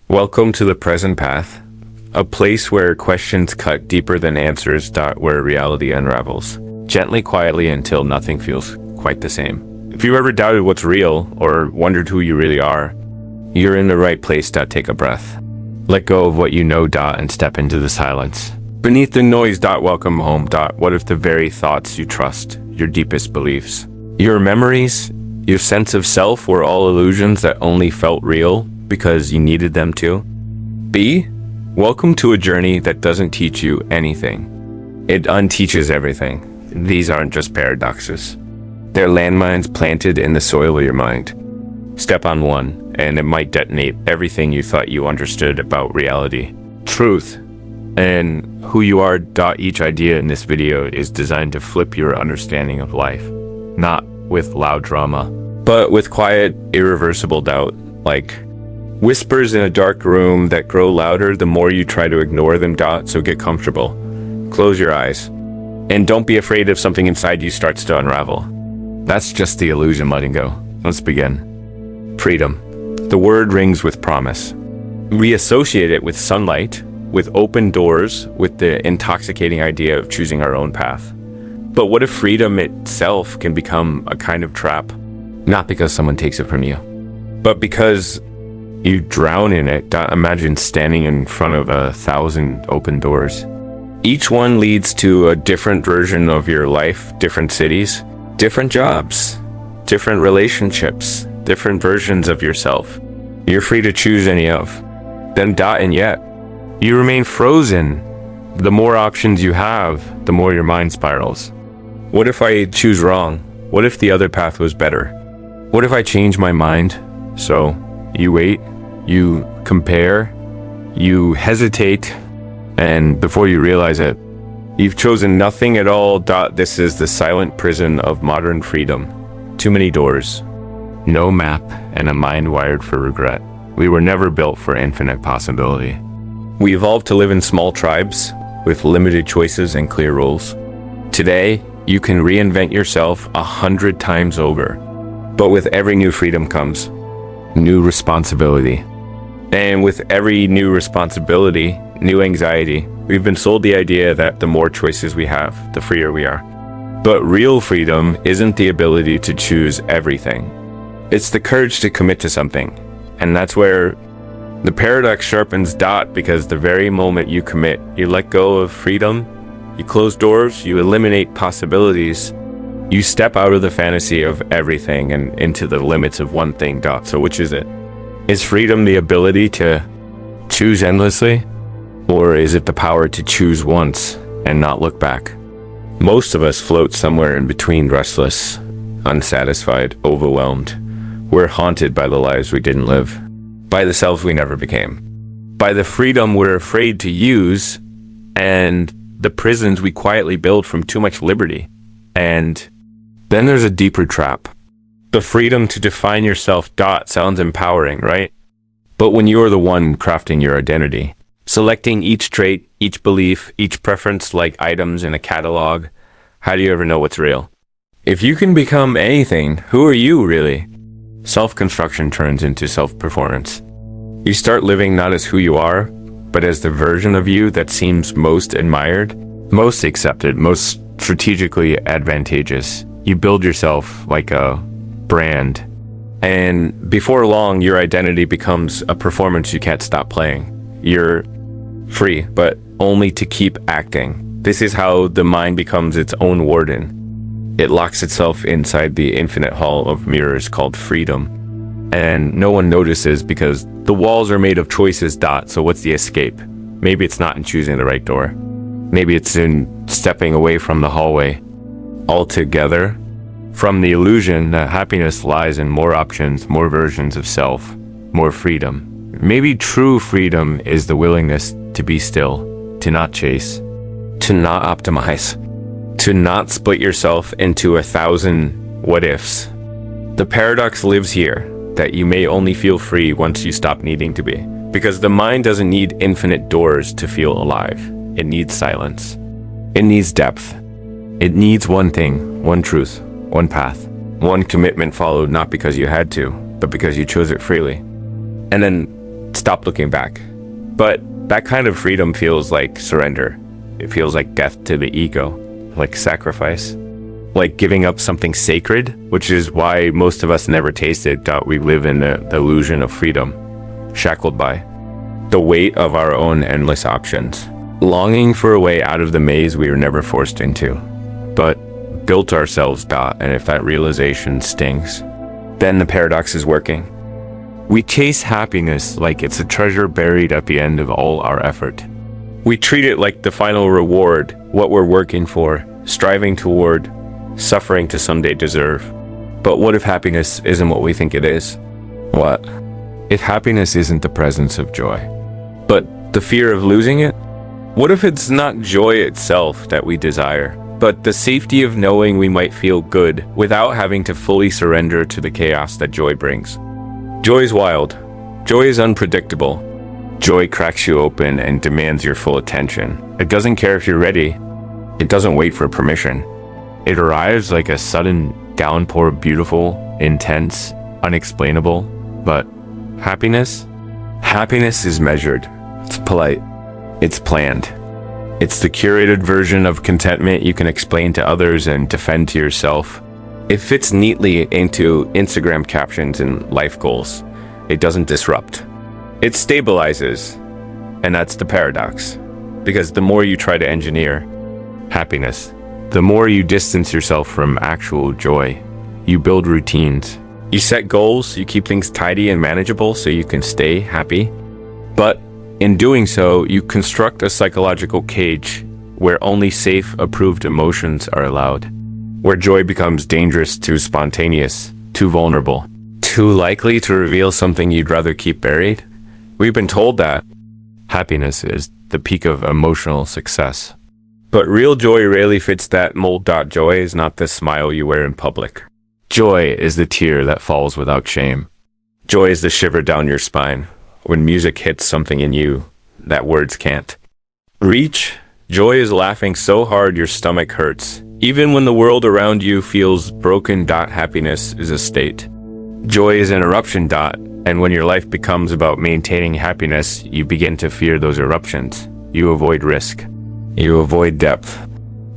Welcome to the present path, a place where questions cut deeper than answers. Where reality unravels, gently, quietly, until nothing feels quite the same. If you ever doubted what's real or wondered who you really are, you're in the right place. Take a breath. Let go of what you know. And step into the silence. Beneath the noise. Welcome home. What if the very thoughts you trust, your deepest beliefs, your memories, your sense of self were all illusions that only felt real because you needed them to? Welcome to a journey that doesn't teach you anything. It unteaches everything. These aren't just paradoxes. They're landmines planted in the soil of your mind. Step on one, and it might detonate everything you thought you understood about reality, truth, and who you are. Each idea in this video is designed to flip your understanding of life, not with loud drama, but with quiet, irreversible doubt, like whispers in a dark room that grow louder the more you try to ignore them. So get comfortable, close your eyes, and don't be afraid if something inside you starts to unravel. That's just the illusion letting go. Let's begin. Freedom. The word rings with promise. We associate it with sunlight, with open doors, with the intoxicating idea of choosing our own path. But what if freedom itself can become a kind of trap? Not because someone takes it from you, but because you drown in it. Imagine standing in front of 1,000 open doors. Each one leads to a different version of your life, different cities, different jobs, different relationships, different versions of yourself. You're free to choose any of them. And yet, you remain frozen. The more options you have, the more your mind spirals. What if I choose wrong? What if the other path was better? What if I change my mind? So you wait, you compare, you hesitate, and before you realize it, you've chosen nothing at all. This is the silent prison of modern freedom. Too many doors, no map, and a mind wired for regret. We were never built for infinite possibility. We evolved to live in small tribes with limited choices and clear rules. Today, you can reinvent yourself 100 times over. But with every new freedom comes new responsibility. And with every new responsibility, new anxiety. We've been sold the idea that the more choices we have, the freer we are. But real freedom isn't the ability to choose everything. It's the courage to commit to something. And that's where the paradox sharpens. Because the very moment you commit, you let go of freedom, you close doors, you eliminate possibilities, you step out of the fantasy of everything and into the limits of one thing. So which is it? Is freedom the ability to choose endlessly? Or is it the power to choose once and not look back? Most of us float somewhere in between, restless, unsatisfied, overwhelmed. We're haunted by the lives we didn't live, by the selves we never became, by the freedom we're afraid to use, and the prisons we quietly build from too much liberty. And then there's a deeper trap. The freedom to define yourself. Sounds empowering, right? But when you're the one crafting your identity, selecting each trait, each belief, each preference like items in a catalog, how do you ever know what's real? If you can become anything, who are you really? Self-construction turns into self-performance. You start living not as who you are, but as the version of you that seems most admired, most accepted, most strategically advantageous. You build yourself like a brand. And before long, your identity becomes a performance you can't stop playing. You're free, but only to keep acting. This is how the mind becomes its own warden. It locks itself inside the infinite hall of mirrors called freedom. And no one notices because the walls are made of choices. So what's the escape? Maybe it's not in choosing the right door. Maybe it's in stepping away from the hallway altogether, from the illusion that happiness lies in more options, more versions of self, more freedom. Maybe true freedom is the willingness to be still, to not chase, to not optimize, to not split yourself into 1,000 what ifs. The paradox lives here, that you may only feel free once you stop needing to be. Because the mind doesn't need infinite doors to feel alive. It needs silence. It needs depth. It needs one thing, one truth, one path, one commitment followed not because you had to, but because you chose it freely. And then stop looking back. But that kind of freedom feels like surrender. It feels like death to the ego, like sacrifice, like giving up something sacred, which is why most of us never tasted. We live in the illusion of freedom, shackled by the weight of our own endless options, longing for a way out of the maze we were never forced into, but built ourselves. And if that realization stings, then the paradox is working. We chase happiness like it's a treasure buried at the end of all our effort. We treat it like the final reward, what we're working for, striving toward, suffering to someday deserve. But what if happiness isn't what we think it is? What if happiness isn't the presence of joy, but the fear of losing it? What if it's not joy itself that we desire, but the safety of knowing we might feel good without having to fully surrender to the chaos that joy brings? Joy is wild. Joy is unpredictable. Joy cracks you open and demands your full attention. It doesn't care if you're ready. It doesn't wait for permission. It arrives like a sudden downpour, beautiful, intense, unexplainable. But happiness? Happiness is measured. It's polite. It's planned. It's the curated version of contentment you can explain to others and defend to yourself. It fits neatly into Instagram captions and life goals. It doesn't disrupt. It stabilizes. And that's the paradox. Because the more you try to engineer happiness, the more you distance yourself from actual joy. You build routines. You set goals, you keep things tidy and manageable so you can stay happy. But in doing so, you construct a psychological cage where only safe, approved emotions are allowed. Where joy becomes dangerous, too spontaneous, too vulnerable, too likely to reveal something you'd rather keep buried. We've been told that happiness is the peak of emotional success. But real joy rarely fits that mold. Joy is not the smile you wear in public. Joy is the tear that falls without shame. Joy is the shiver down your spine when music hits something in you that words can't reach. Joy is laughing so hard your stomach hurts, even when the world around you feels broken. Happiness is a state. Joy is an eruption. And when your life becomes about maintaining happiness, you begin to fear those eruptions. You avoid risk. You avoid depth.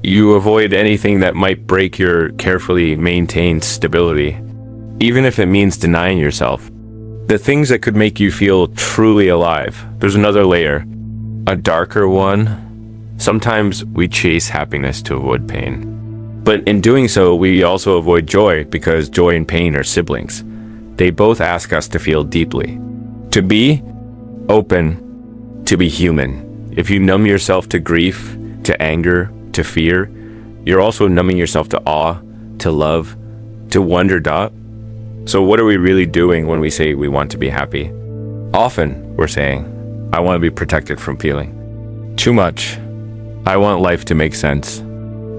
You avoid anything that might break your carefully maintained stability, even if it means denying yourself the things that could make you feel truly alive. There's another layer, a darker one. Sometimes we chase happiness to avoid pain. But in doing so, we also avoid joy, because joy and pain are siblings. They both ask us to feel deeply, to be open, to be human. If you numb yourself to grief, to anger, to fear, you're also numbing yourself to awe, to love, to wonder. So what are we really doing when we say we want to be happy? Often we're saying, I want to be protected from feeling too much. I want life to make sense.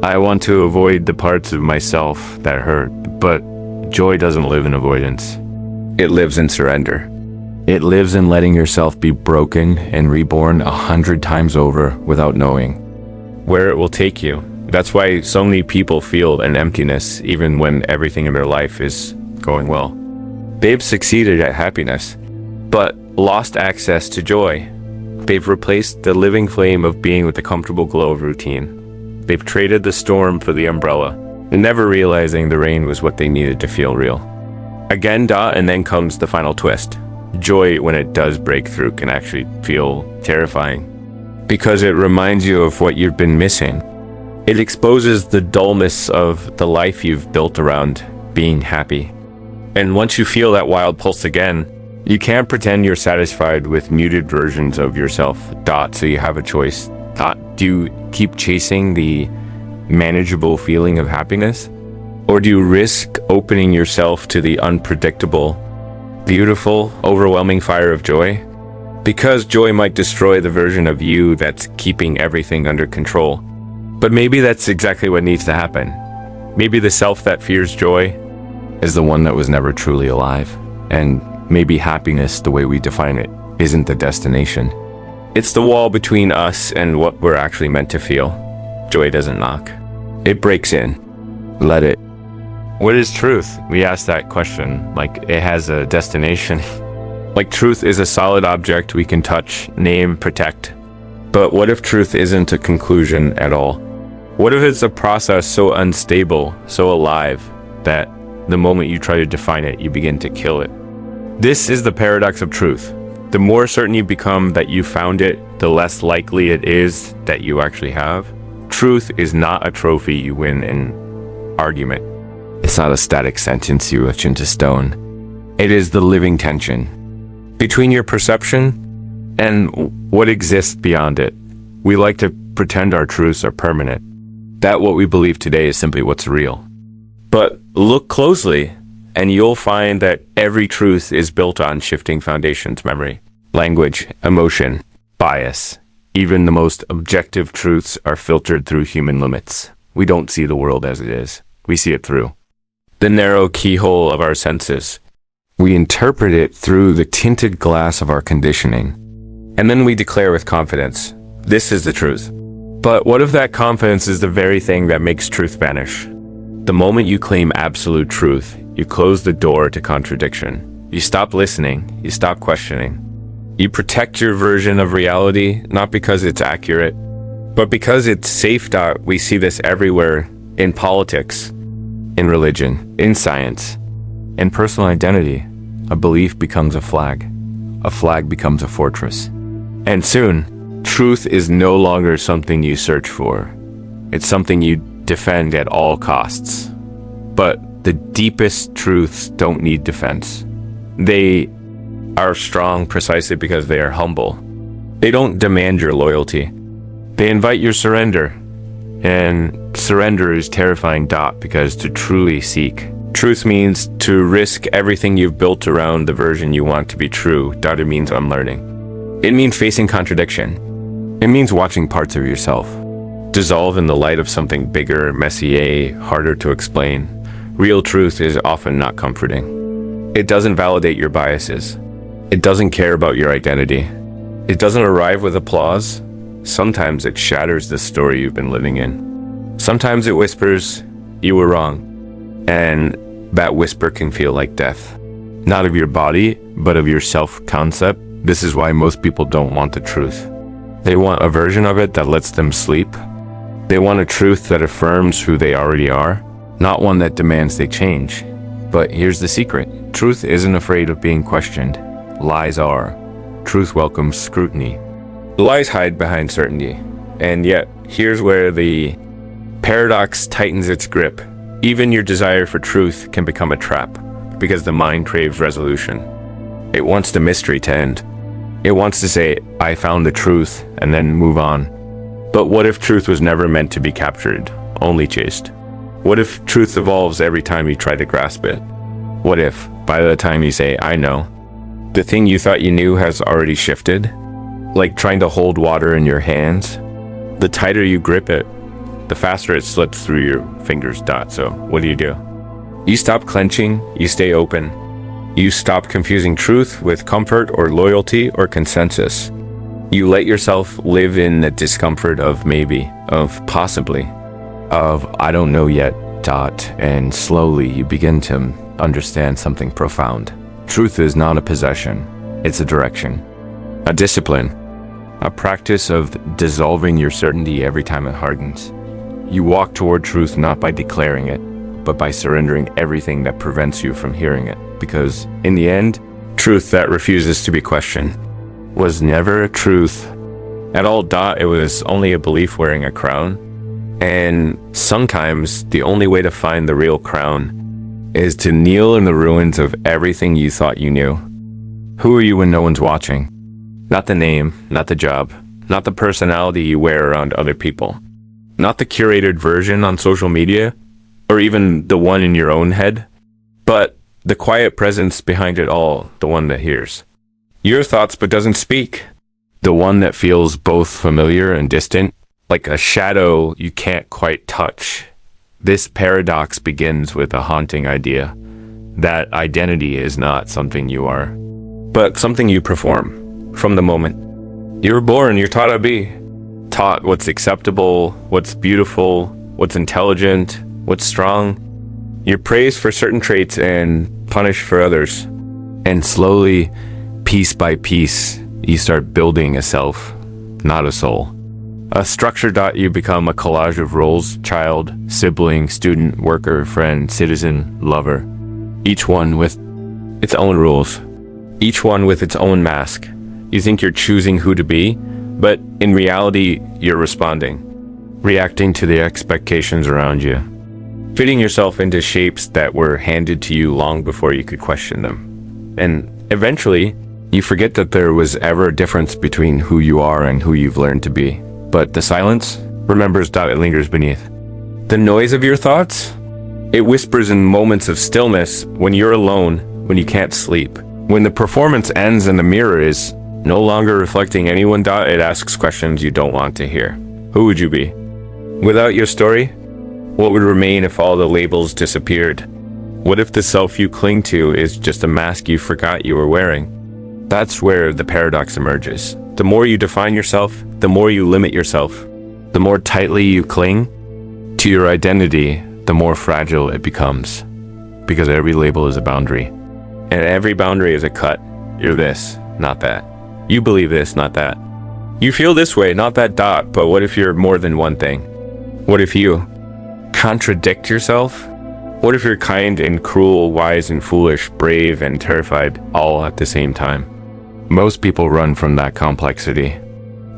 I want to avoid the parts of myself that hurt. But joy doesn't live in avoidance. It lives in surrender. It lives in letting yourself be broken and reborn 100 times over without knowing where it will take you. That's why so many people feel an emptiness even when everything in their life is going well. They've succeeded at happiness, but lost access to joy. They've replaced the living flame of being with the comfortable glow of routine. They've traded the storm for the umbrella, never realizing the rain was what they needed to feel real. Again, and then comes the final twist. Joy, when it does break through, can actually feel terrifying, because it reminds you of what you've been missing. It exposes the dullness of the life you've built around being happy. And once you feel that wild pulse again, you can't pretend you're satisfied with muted versions of yourself. So you have a choice. Do you keep chasing the manageable feeling of happiness? Or do you risk opening yourself to the unpredictable, beautiful, overwhelming fire of joy? Because joy might destroy the version of you that's keeping everything under control. But maybe that's exactly what needs to happen. Maybe the self that fears joy is the one that was never truly alive. And maybe happiness, the way we define it, isn't the destination. It's the wall between us and what we're actually meant to feel. Joy doesn't knock. It breaks in. Let it. What is truth? We ask that question like it has a destination. Like truth is a solid object we can touch, name, protect. But what if truth isn't a conclusion at all? What if it's a process so unstable, so alive, that the moment you try to define it, you begin to kill it? This is the paradox of truth. The more certain you become that you found it, the less likely it is that you actually have. Truth is not a trophy you win in argument. It's not a static sentence you etch into stone. It is the living tension between your perception and what exists beyond it. We like to pretend our truths are permanent, that what we believe today is simply what's real. But look closely, and you'll find that every truth is built on shifting foundations: memory, language, emotion, bias. Even the most objective truths are filtered through human limits. We don't see the world as it is. We see it through the narrow keyhole of our senses. We interpret it through the tinted glass of our conditioning. And then we declare with confidence, this is the truth. But what if that confidence is the very thing that makes truth vanish? The moment you claim absolute truth, you close the door to contradiction. You stop listening, you stop questioning. You protect your version of reality, not because it's accurate, but because it's safe. We see this everywhere, in politics, in religion, in science, in personal identity. A belief becomes a flag becomes a fortress. And soon, truth is no longer something you search for. It's something you defend at all costs. But the deepest truths don't need defense. They are strong precisely because they are humble. They don't demand your loyalty. They invite your surrender. And surrender is terrifying, because to truly seek truth means to risk everything you've built around the version you want to be true. It means unlearning. It means facing contradiction. It means watching parts of yourself dissolve in the light of something bigger, messier, harder to explain. Real truth is often not comforting. It doesn't validate your biases. It doesn't care about your identity. It doesn't arrive with applause. Sometimes it shatters the story you've been living in. Sometimes it whispers, you were wrong. And that whisper can feel like death. Not of your body, but of your self-concept. This is why most people don't want the truth. They want a version of it that lets them sleep. They want a truth that affirms who they already are, not one that demands they change. But here's the secret. Truth isn't afraid of being questioned. Lies are. Truth welcomes scrutiny. Lies hide behind certainty. And yet, here's where the paradox tightens its grip. Even your desire for truth can become a trap, because the mind craves resolution. It wants the mystery to end. It wants to say, I found the truth, and then move on. But what if truth was never meant to be captured, only chased? What if truth evolves every time you try to grasp it? What if, by the time you say, I know, the thing you thought you knew has already shifted? Like trying to hold water in your hands. The tighter you grip it, the faster it slips through your fingers. So what do? You stop clenching, you stay open. You stop confusing truth with comfort or loyalty or consensus. You let yourself live in the discomfort of maybe, of possibly, of I don't know yet. And slowly you begin to understand something profound. Truth is not a possession, it's a direction, a discipline, a practice of dissolving your certainty every time it hardens. You walk toward truth not by declaring it, but by surrendering everything that prevents you from hearing it. Because in the end, truth that refuses to be questioned was never a truth at all. It was only a belief wearing a crown. And sometimes the only way to find the real crown is to kneel in the ruins of everything you thought you knew. Who are you when no one's watching? Not the name, not the job, not the personality you wear around other people. Not the curated version on social media, or even the one in your own head, but the quiet presence behind it all, the one that hears your thoughts but doesn't speak, the one that feels both familiar and distant, like a shadow you can't quite touch. This paradox begins with a haunting idea that identity is not something you are, but something you perform from the moment you were born. You're taught to be. Taught what's acceptable, what's beautiful, what's intelligent, what's strong. You're praised for certain traits and punished for others. And slowly, Piece by piece, you start building a self, not a soul. A structure. You become a collage of roles: child, sibling, student, worker, friend, citizen, lover. Each one with its own rules. Each one with its own mask. You think you're choosing who to be, but in reality, you're responding, reacting to the expectations around you, fitting yourself into shapes that were handed to you long before you could question them. And eventually, you forget that there was ever a difference between who you are and who you've learned to be. But the silence remembers. It lingers beneath. The noise of your thoughts? It whispers in moments of stillness, when you're alone, when you can't sleep. When the performance ends and the mirror is no longer reflecting anyone. It asks questions you don't want to hear. Who would you be? Without your story? What would remain if all the labels disappeared? What if the self you cling to is just a mask you forgot you were wearing? That's where the paradox emerges. The more you define yourself, the more you limit yourself. The more tightly you cling to your identity, the more fragile it becomes. Because every label is a boundary. And every boundary is a cut. You're this, not that. You believe this, not that. You feel this way, not that. But what if you're more than one thing? What if you contradict yourself? What if you're kind and cruel, wise and foolish, brave and terrified, all at the same time? Most people run from that complexity.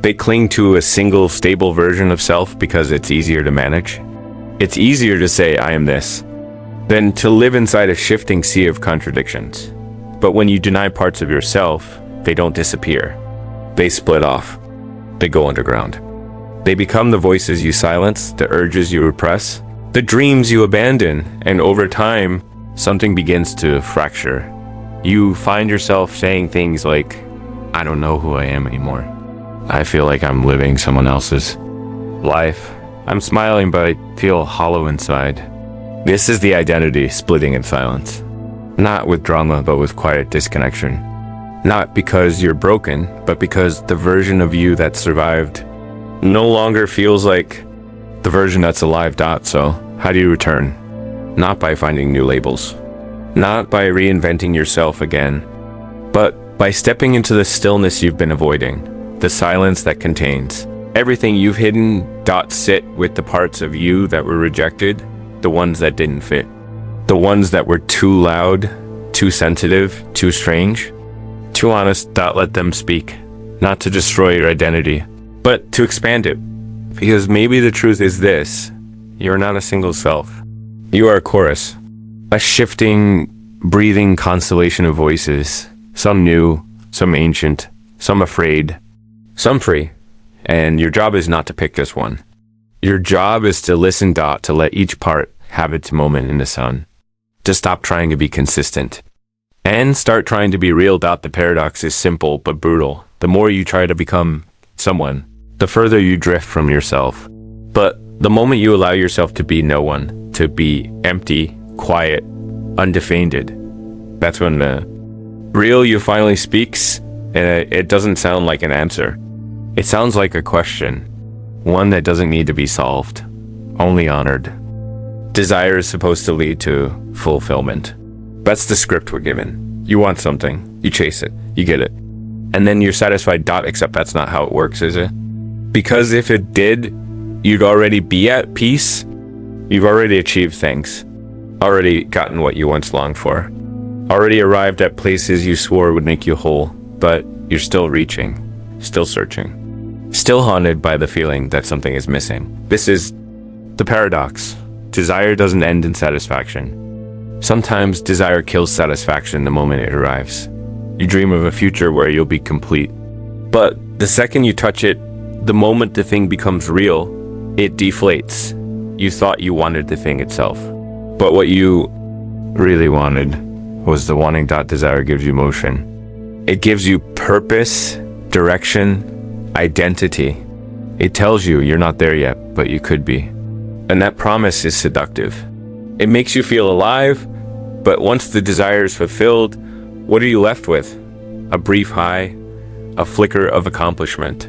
They cling to a single stable version of self because it's easier to manage. It's easier to say, I am this, than to live inside a shifting sea of contradictions. But when you deny parts of yourself, they don't disappear. They split off. They go underground. They become the voices you silence, the urges you repress, the dreams you abandon, and over time, something begins to fracture. You find yourself saying things like, I don't know who I am anymore. I feel like I'm living someone else's life. I'm smiling, but I feel hollow inside. This is the identity splitting in silence. Not with drama, but with quiet disconnection. Not because you're broken, but because the version of you that survived no longer feels like the version that's alive. So, how do you return? Not by finding new labels. Not by reinventing yourself again, but by stepping into the stillness you've been avoiding, the silence that contains everything you've hidden. Sit with the parts of you that were rejected, the ones that didn't fit, the ones that were too loud, too sensitive, too strange, too honest. Let them speak, not to destroy your identity, but to expand it. Because maybe the truth is this: you're not a single self. You are a chorus. A shifting, breathing constellation of voices, some new, some ancient, some afraid, some free. And your job is not to pick just one. Your job is to listen. To let each part have its moment in the sun. To stop trying to be consistent and start trying to be real. The paradox is simple but brutal. The more you try to become someone, the further you drift from yourself. But the moment you allow yourself to be no one, to be empty, quiet, undefended, that's when the real you finally speaks, and it doesn't sound like an answer. It sounds like a question, one that doesn't need to be solved, only honored. Desire is supposed to lead to fulfillment. That's the script we're given. You want something, you chase it, you get it, and then you're satisfied. Except that's not how it works, is it? Because if it did, you'd already be at peace. You've already achieved things, already gotten what you once longed for, already arrived at places you swore would make you whole, but you're still reaching, still searching, still haunted by the feeling that something is missing. This is the paradox. Desire doesn't end in satisfaction. Sometimes desire kills satisfaction the moment it arrives. You dream of a future where you'll be complete, but the second you touch it, the moment the thing becomes real, it deflates. You thought you wanted the thing itself, but what you really wanted was the wanting. Desire gives you motion. It gives you purpose, direction, identity. It tells you you're not there yet, but you could be. And that promise is seductive. It makes you feel alive, but once the desire is fulfilled, what are you left with? A brief high, a flicker of accomplishment,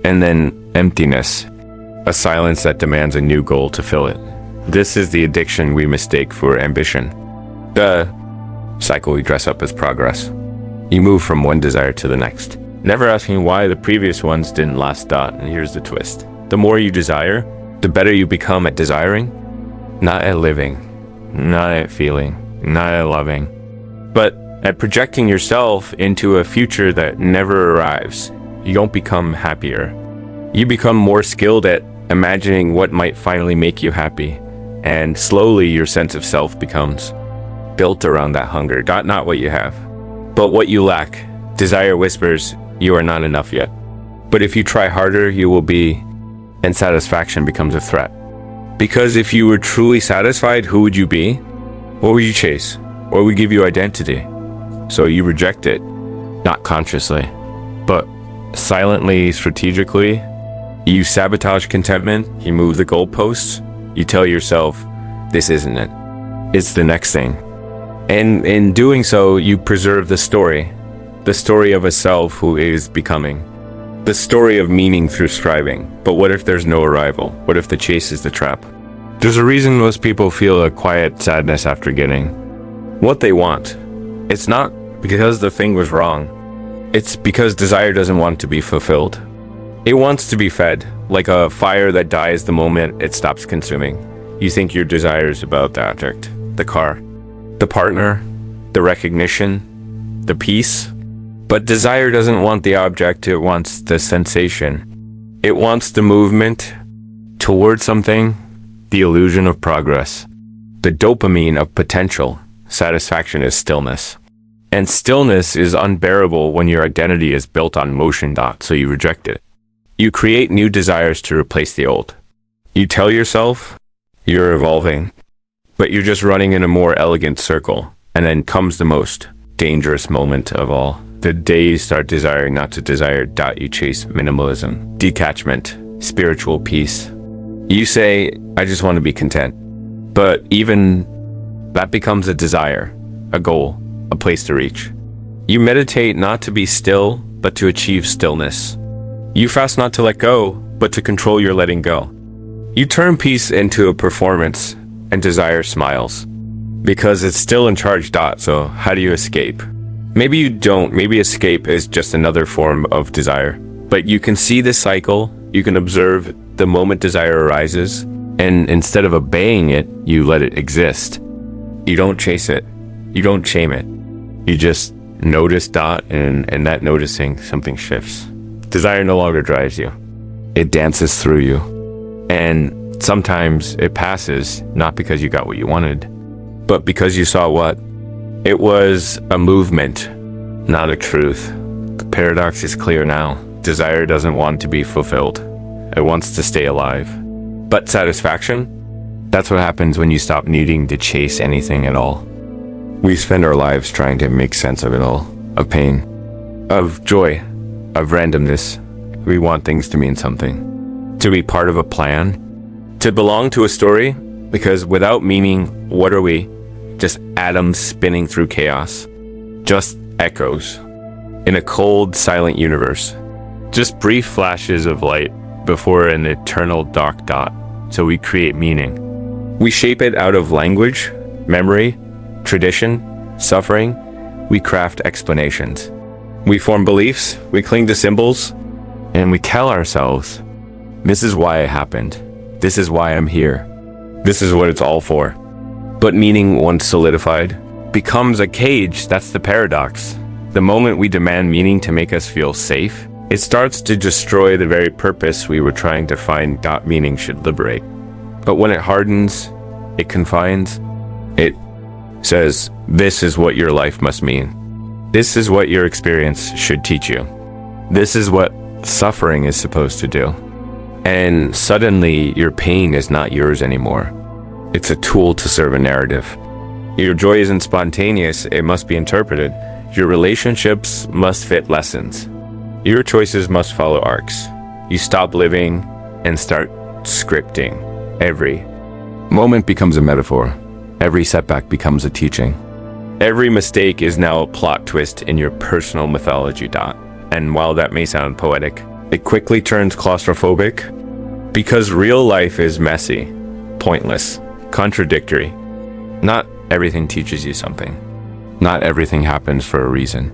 and then emptiness, a silence that demands a new goal to fill it. This is the addiction we mistake for ambition, the cycle we dress up as progress. You move from one desire to the next, never asking why the previous ones didn't last. And here's the twist. The more you desire, the better you become at desiring, not at living, not at feeling, not at loving, but at projecting yourself into a future that never arrives. You don't become happier. You become more skilled at imagining what might finally make you happy, and slowly your sense of self becomes built around that hunger, not what you have, but what you lack. Desire whispers, you are not enough yet. But if you try harder, you will be, and satisfaction becomes a threat. Because if you were truly satisfied, who would you be? What would you chase? What would give you identity? So you reject it, not consciously, but silently, strategically. You sabotage contentment, you move the goalposts, you tell yourself, this isn't it. It's the next thing. And in doing so, you preserve the story of a self who is becoming. The story of meaning through striving. But what if there's no arrival? What if the chase is the trap? There's a reason most people feel a quiet sadness after getting what they want. It's not because the thing was wrong. It's because desire doesn't want to be fulfilled. It wants to be fed, like a fire that dies the moment it stops consuming. You think your desire is about the object, the car, the partner, the recognition, the peace. But desire doesn't want the object, it wants the sensation. It wants the movement toward something, the illusion of progress, the dopamine of potential. Satisfaction is stillness. And stillness is unbearable when your identity is built on motion. So you reject it. You create new desires to replace the old. You tell yourself you're evolving, but you're just running in a more elegant circle. And then comes the most dangerous moment of all. The day you start desiring not to desire. You chase minimalism, detachment, spiritual peace. You say, I just want to be content. But even that becomes a desire, a goal, a place to reach. You meditate not to be still, but to achieve stillness. You fast not to let go, but to control your letting go. You turn peace into a performance, and desire smiles. Because it's still in charge. So how do you escape? Maybe you don't. Maybe escape is just another form of desire. But you can see the cycle. You can observe the moment desire arises. And instead of obeying it, you let it exist. You don't chase it. You don't shame it. You just notice. And that noticing, something shifts. Desire no longer drives you. It dances through you. And sometimes it passes, not because you got what you wanted, but because you saw what? It was a movement, not a truth. The paradox is clear now. Desire doesn't want to be fulfilled. It wants to stay alive. But satisfaction? That's what happens when you stop needing to chase anything at all. We spend our lives trying to make sense of it all. Of pain, of joy, of randomness. We want things to mean something. To be part of a plan. To belong to a story. Because without meaning, what are we? Just atoms spinning through chaos. Just echoes. In a cold, silent universe. Just brief flashes of light before an eternal dark dot. So we create meaning. We shape it out of language, memory, tradition, suffering. We craft explanations. We form beliefs, we cling to symbols, and we tell ourselves, this is why it happened. This is why I'm here. This is what it's all for. But meaning, once solidified, becomes a cage. That's the paradox. The moment we demand meaning to make us feel safe, it starts to destroy the very purpose we were trying to find. Meaning should liberate. But when it hardens, it confines, it says, this is what your life must mean. This is what your experience should teach you. This is what suffering is supposed to do. And suddenly, your pain is not yours anymore. It's a tool to serve a narrative. Your joy isn't spontaneous, it must be interpreted. Your relationships must fit lessons. Your choices must follow arcs. You stop living and start scripting. Every moment becomes a metaphor. Every setback becomes a teaching. Every mistake is now a plot twist in your personal mythology. And while that may sound poetic, it quickly turns claustrophobic. Because real life is messy, pointless, contradictory. Not everything teaches you something. Not everything happens for a reason.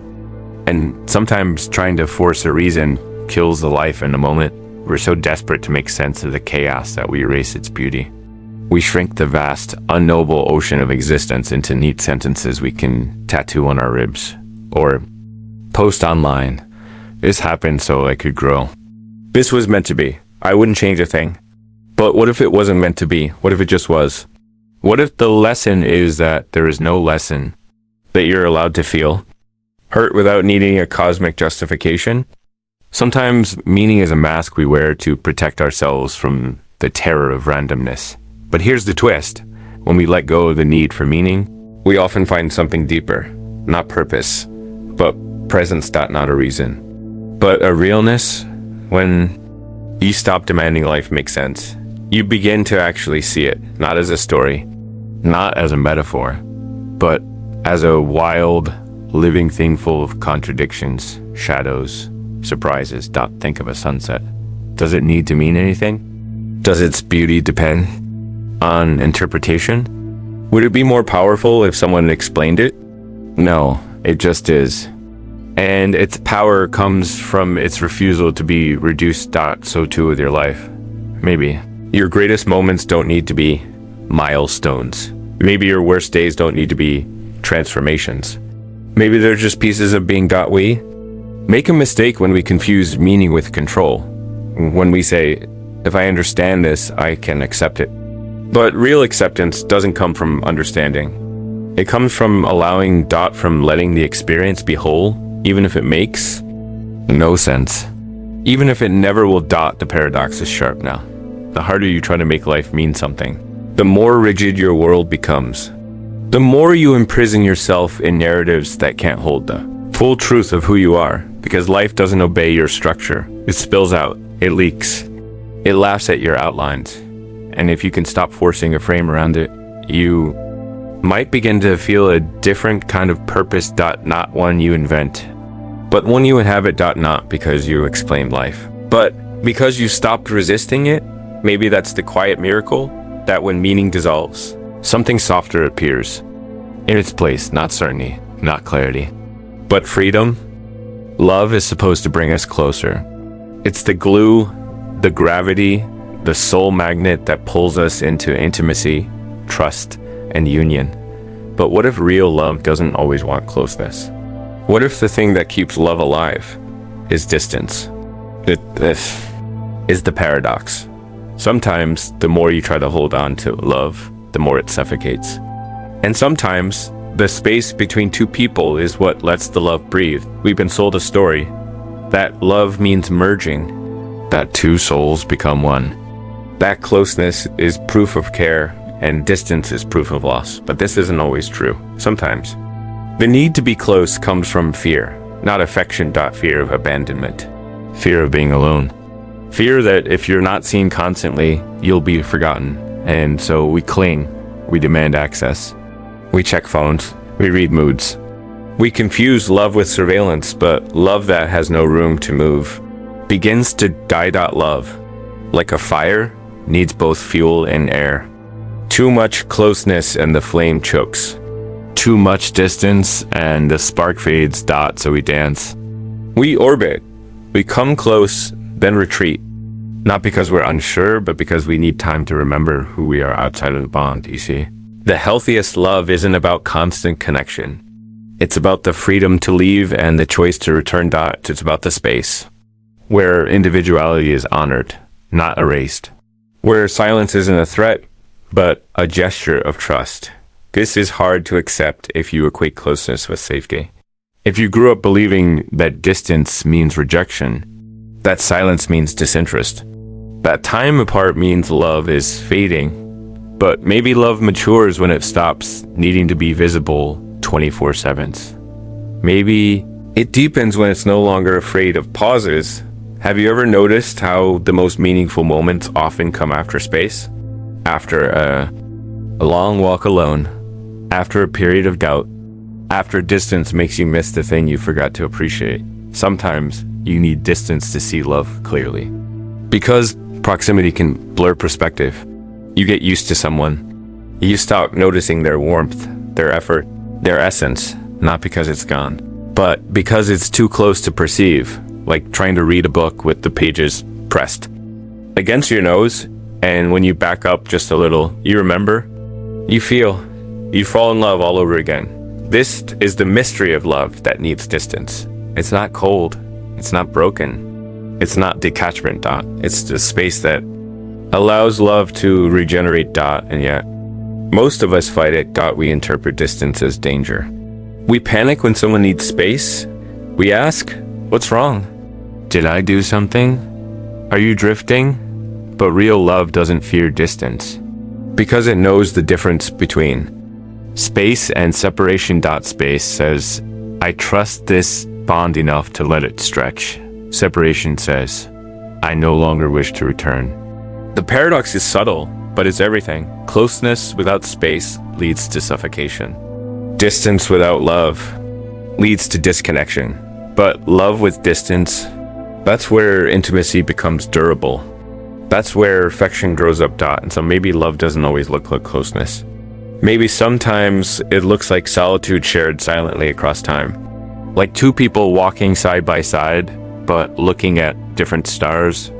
And sometimes trying to force a reason kills the life in the moment. We're so desperate to make sense of the chaos that we erase its beauty. We shrink the vast, unknowable ocean of existence into neat sentences we can tattoo on our ribs. Or post online. This happened so I could grow. This was meant to be. I wouldn't change a thing. But what if it wasn't meant to be? What if it just was? What if the lesson is that there is no lesson, that you're allowed to feel? Hurt without needing a cosmic justification? Sometimes meaning is a mask we wear to protect ourselves from the terror of randomness. But here's the twist. When we let go of the need for meaning, we often find something deeper. Not purpose, but presence, not a reason. But a realness. When you stop demanding life make sense, you begin to actually see it, not as a story, not as a metaphor, but as a wild, living thing full of contradictions, shadows, surprises. Think of a sunset. Does it need to mean anything? Does its beauty depend on interpretation? Would it be more powerful if someone explained it? No, it just is. And its power comes from its refusal to be reduced. So too with your life. Maybe. Your greatest moments don't need to be milestones. Maybe your worst days don't need to be transformations. Maybe they're just pieces of being. We make a mistake when we confuse meaning with control. When we say, if I understand this, I can accept it. But real acceptance doesn't come from understanding. It comes from allowing. From letting the experience be whole, even if it makes no sense. Even if it never will. The paradox is sharp now. The harder you try to make life mean something, the more rigid your world becomes. The more you imprison yourself in narratives that can't hold the full truth of who you are, because life doesn't obey your structure. It spills out, it leaks, it laughs at your outlines. And if you can stop forcing a frame around it, you might begin to feel a different kind of purpose. Not one you invent, but one you inhabit. Not because you explain life, but because you stopped resisting it. Maybe that's the quiet miracle, that when meaning dissolves, something softer appears. In its place, not certainty, not clarity, but freedom. Love is supposed to bring us closer. It's the glue, the gravity, the soul magnet that pulls us into intimacy, trust, and union. But what if real love doesn't always want closeness? What if the thing that keeps love alive is distance? This is the paradox. Sometimes the more you try to hold on to love, the more it suffocates. And sometimes the space between two people is what lets the love breathe. We've been sold a story that love means merging, that two souls become one. That closeness is proof of care and distance is proof of loss. But this isn't always true. Sometimes the need to be close comes from fear, not affection. Fear of abandonment, fear of being alone. Fear that if you're not seen constantly, you'll be forgotten. And so we cling, we demand access. We check phones, we read moods. We confuse love with surveillance, but love that has no room to move begins to die. Love, like a fire, needs both fuel and air. Too much closeness and the flame chokes. Too much distance and the spark fades. So we dance. We orbit. We come close, then retreat. Not because we're unsure, but because we need time to remember who we are outside of the bond, you see. The healthiest love isn't about constant connection. It's about the freedom to leave and the choice to return. It's about the space where individuality is honored, not erased. Where silence isn't a threat, but a gesture of trust. This is hard to accept if you equate closeness with safety. If you grew up believing that distance means rejection, that silence means disinterest, that time apart means love is fading, but maybe love matures when it stops needing to be visible 24/7. Maybe it deepens when it's no longer afraid of pauses. Have you ever noticed how the most meaningful moments often come after space? After a long walk alone, after a period of doubt, after distance makes you miss the thing you forgot to appreciate. Sometimes you need distance to see love clearly. Because proximity can blur perspective. You get used to someone. You stop noticing their warmth, their effort, their essence, not because it's gone, but because it's too close to perceive, like trying to read a book with the pages pressed against your nose, and when you back up just a little, you remember, you feel, you fall in love all over again. This is the mystery of love that needs distance. It's not cold, it's not broken, it's not detachment. It's the space that allows love to regenerate. And yet, most of us fight it. We interpret distance as danger. We panic when someone needs space. We ask, what's wrong? Did I do something? Are you drifting? But real love doesn't fear distance, because it knows the difference between space and separation. Space says, I trust this bond enough to let it stretch. Separation says, I no longer wish to return. The paradox is subtle, but it's everything. Closeness without space leads to suffocation. Distance without love leads to disconnection. But love with distance, that's where intimacy becomes durable. That's where affection grows up. And so maybe love doesn't always look like closeness. Maybe sometimes it looks like solitude shared silently across time. Like two people walking side by side, but looking at different stars.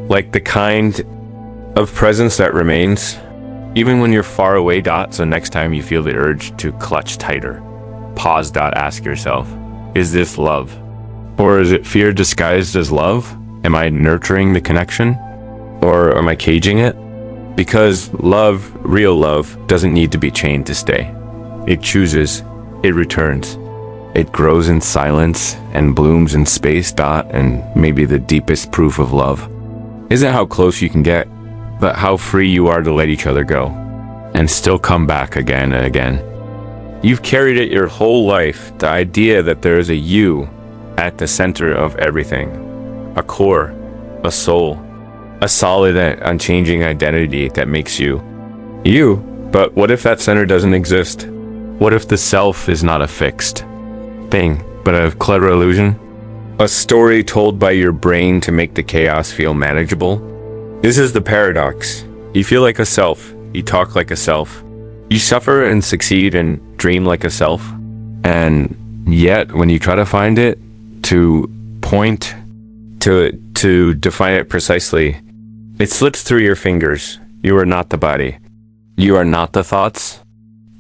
Like the kind of presence that remains, even when you're far away. So next time you feel the urge to clutch tighter, pause. Ask yourself, is this love? Or is it fear disguised as love? Am I nurturing the connection? Or am I caging it? Because love, real love, doesn't need to be chained to stay. It chooses, it returns. It grows in silence and blooms in space. And maybe the deepest proof of love isn't how close you can get, but how free you are to let each other go and still come back again and again. You've carried it your whole life, the idea that there is a you at the center of everything, a core, a soul, a solid, unchanging identity that makes you, you. But what if that center doesn't exist? What if the self is not a fixed thing, but a clever illusion? A story told by your brain to make the chaos feel manageable? This is the paradox. You feel like a self, you talk like a self, you suffer and succeed and dream like a self, and yet when you try to find it, to point to it, to define it precisely, it slips through your fingers. You are not the body. You are not the thoughts.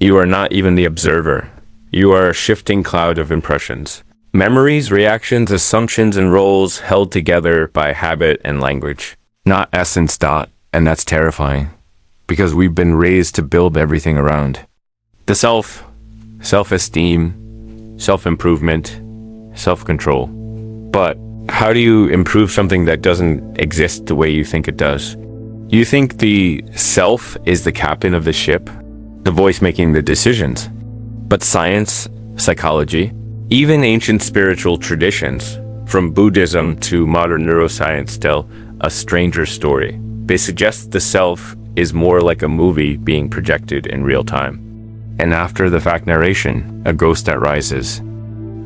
You are not even the observer. You are a shifting cloud of impressions. Memories, reactions, assumptions, and roles held together by habit and language. Not essence. And that's terrifying, because we've been raised to build everything around the self, self-esteem, self-improvement, self-control. But how do you improve something that doesn't exist the way you think it does? You think the self is the captain of the ship, the voice making the decisions. But science, psychology, even ancient spiritual traditions, from Buddhism to modern neuroscience, tell a stranger story. They suggest the self is more like a movie being projected in real time. And after the fact narration, a ghost that rises.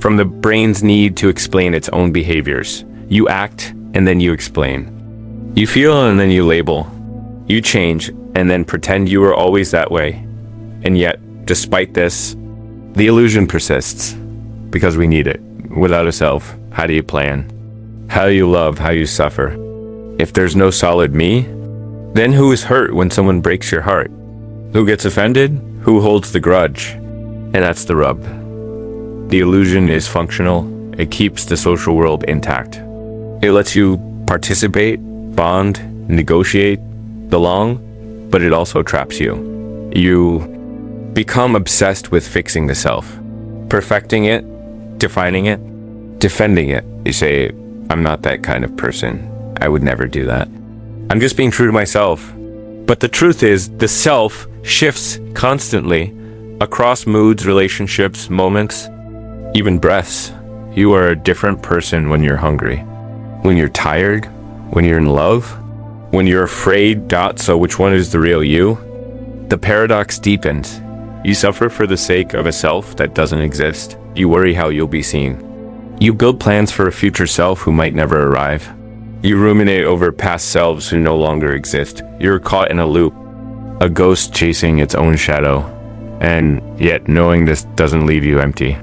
From the brain's need to explain its own behaviors, you act and then you explain. You feel and then you label. You change and then pretend you were always that way. And yet, despite this, the illusion persists because we need it. Without a self, how do you plan? How do you love? How do you suffer? If there's no solid me, then who is hurt when someone breaks your heart? Who gets offended? Who holds the grudge? And that's the rub. The illusion is functional. It keeps the social world intact. It lets you participate, bond, negotiate, belong, but it also traps you. You become obsessed with fixing the self, perfecting it, defining it, defending it. You say, I'm not that kind of person. I would never do that. I'm just being true to myself. But the truth is, the self shifts constantly across moods, relationships, moments, even breaths. You are a different person when you're hungry, when you're tired, when you're in love, when you're afraid. So which one is the real you? The paradox deepens. You suffer for the sake of a self that doesn't exist. You worry how you'll be seen. You build plans for a future self who might never arrive. You ruminate over past selves who no longer exist. You're caught in a loop, a ghost chasing its own shadow, and yet knowing this doesn't leave you empty.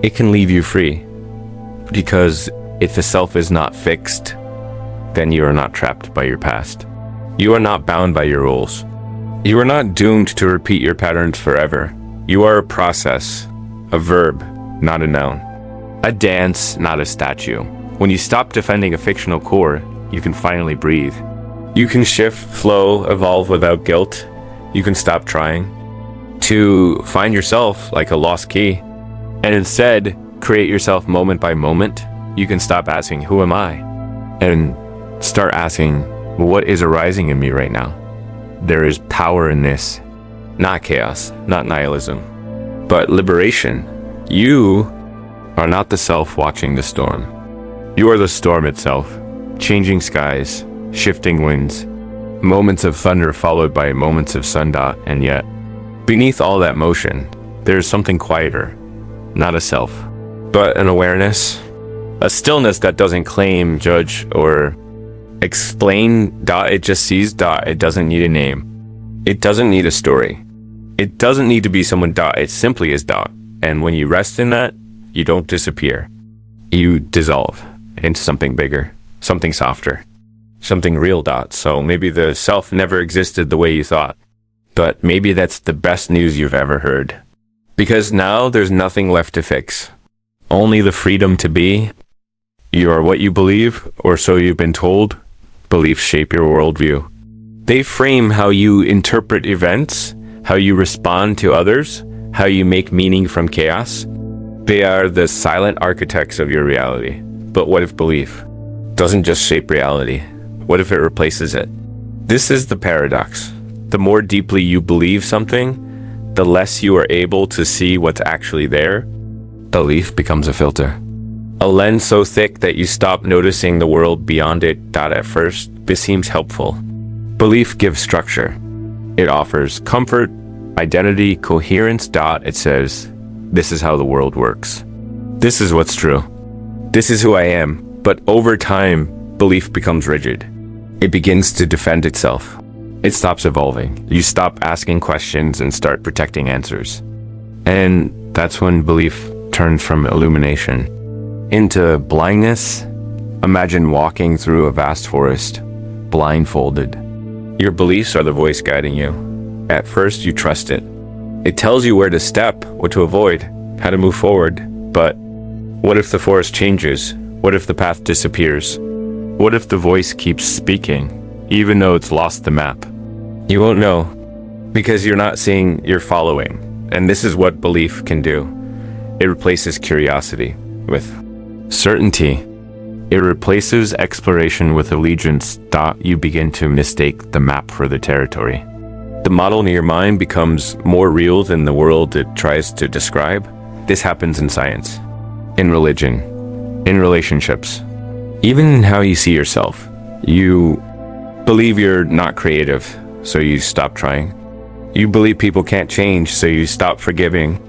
It can leave you free. Because if the self is not fixed, then you are not trapped by your past. You are not bound by your rules. You are not doomed to repeat your patterns forever. You are a process, a verb, not a noun. A dance, not a statue. When you stop defending a fictional core, you can finally breathe. You can shift, flow, evolve without guilt. You can stop trying to find yourself like a lost key, and instead create yourself moment by moment. You can stop asking, who am I? And start asking, what is arising in me right now? There is power in this. Not chaos, not nihilism, but liberation. You are not the self watching the storm. You are the storm itself. Changing skies, shifting winds, moments of thunder followed by moments of sun. And yet, beneath all that motion, there is something quieter. Not a self, but an awareness. A stillness that doesn't claim, judge, or explain. It just sees. It doesn't need a name. It doesn't need a story. It doesn't need to be someone. It simply is. And when you rest in that, you don't disappear. You dissolve into something bigger, something softer, something real. So maybe the self never existed the way you thought, but maybe that's the best news you've ever heard. Because now there's nothing left to fix. Only the freedom to be. You are what you believe, or so you've been told. Beliefs shape your worldview. They frame how you interpret events, how you respond to others, how you make meaning from chaos. They are the silent architects of your reality. But what if belief doesn't just shape reality? What if it replaces it? This is the paradox. The more deeply you believe something, the less you are able to see what's actually there. Belief becomes a filter. A lens so thick that you stop noticing the world beyond it. At first, this seems helpful. Belief gives structure. It offers comfort, identity, coherence. It says, this is how the world works. This is what's true. This is who I am. But over time, belief becomes rigid. It begins to defend itself. It stops evolving. You stop asking questions and start protecting answers. And that's when belief turns from illumination into blindness. Imagine walking through a vast forest, blindfolded. Your beliefs are the voice guiding you. At first, you trust it. It tells you where to step, what to avoid, how to move forward. But what if the forest changes? What if the path disappears? What if the voice keeps speaking, even though it's lost the map? You won't know, because you're not seeing, you're following. And this is what belief can do. It replaces curiosity with certainty. It replaces exploration with allegiance. You begin to mistake the map for the territory. The model in your mind becomes more real than the world it tries to describe. This happens in science, in religion, in relationships, even in how you see yourself. You believe you're not creative, so you stop trying. You believe people can't change, so you stop forgiving.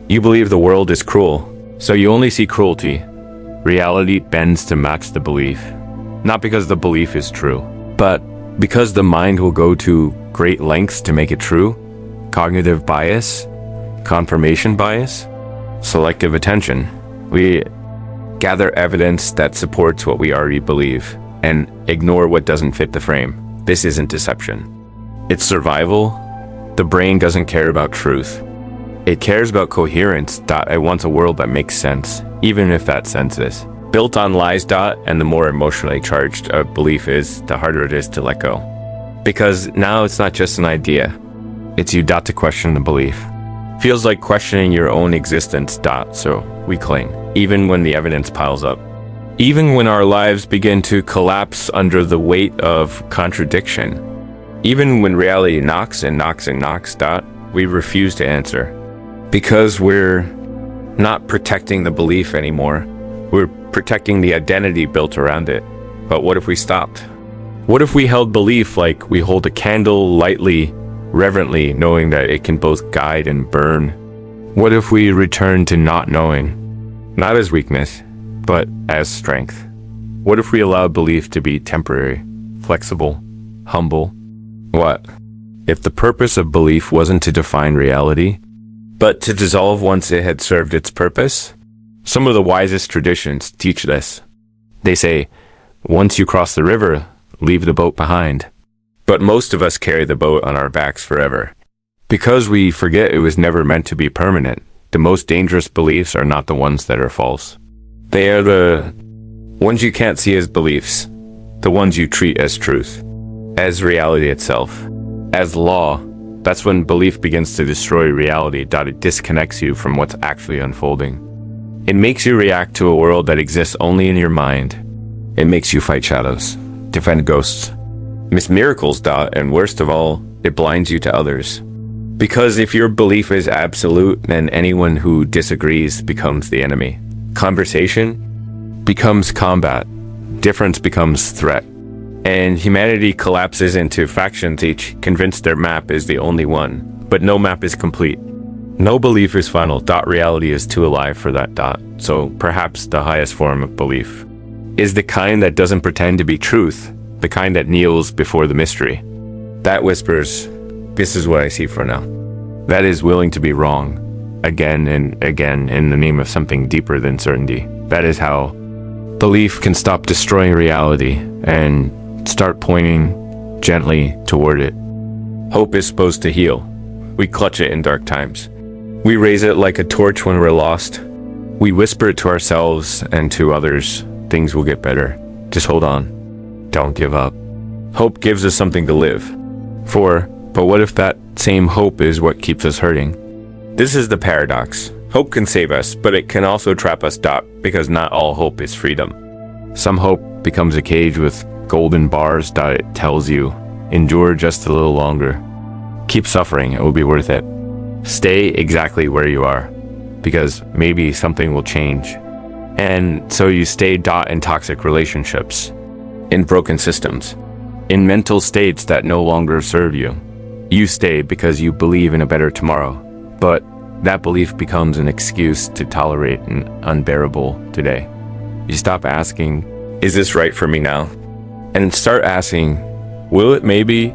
You believe the world is cruel, so you only see cruelty. Reality bends to match the belief, not because the belief is true, but because the mind will go to great lengths to make it true. Cognitive bias, confirmation bias, selective attention. We gather evidence that supports what we already believe and ignore what doesn't fit the frame. This isn't deception. It's survival. The brain doesn't care about truth. It cares about coherence. It wants a world that makes sense, even if that sense is built on lies. And the more emotionally charged a belief is, the harder it is to let go. Because now it's not just an idea. It's you to question the belief. Feels like questioning your own existence. So we cling, even when the evidence piles up. Even when our lives begin to collapse under the weight of contradiction. Even when reality knocks and knocks and knocks. We refuse to answer. Because we're not protecting the belief anymore. We're protecting the identity built around it. But what if we stopped? What if we held belief like we hold a candle lightly, reverently, knowing that it can both guide and burn? What if we return to not knowing? Not as weakness, but as strength. What if we allowed belief to be temporary, flexible, humble? What if the purpose of belief wasn't to define reality, but to dissolve once it had served its purpose? Some of the wisest traditions teach this. They say, once you cross the river, leave the boat behind. But most of us carry the boat on our backs forever. Because we forget it was never meant to be permanent, the most dangerous beliefs are not the ones that are false. They are the ones you can't see as beliefs, the ones you treat as truth, as reality itself, as law. That's when belief begins to destroy reality. It disconnects you from what's actually unfolding. It makes you react to a world that exists only in your mind. It makes you fight shadows, defend ghosts, miss miracles. And worst of all, it blinds you to others. Because if your belief is absolute, then anyone who disagrees becomes the enemy. Conversation becomes combat. Difference becomes threat. And humanity collapses into factions, each convinced their map is the only one. But no map is complete. No belief is final. Reality is too alive for that. So perhaps the highest form of belief is the kind that doesn't pretend to be truth, the kind that kneels before the mystery. That whispers, this is what I see for now. That is willing to be wrong again and again in the name of something deeper than certainty. That is how belief can stop destroying reality and start pointing gently toward it. Hope is supposed to heal. We clutch it in dark times. We raise it like a torch when we're lost. We whisper it to ourselves and to others. Things will get better. Just hold on. Don't give up. Hope gives us something to live for, but what if that same hope is what keeps us hurting? This is the paradox. Hope can save us, but it can also trap us. Because not all hope is freedom. Some hope becomes a cage with golden bars. It tells you, endure just a little longer. Keep suffering, it will be worth it. Stay exactly where you are, because maybe something will change. And so you stay. In toxic relationships, in broken systems, in mental states that no longer serve you. You stay because you believe in a better tomorrow, but that belief becomes an excuse to tolerate an unbearable today. You stop asking, is this right for me now? And start asking, will it maybe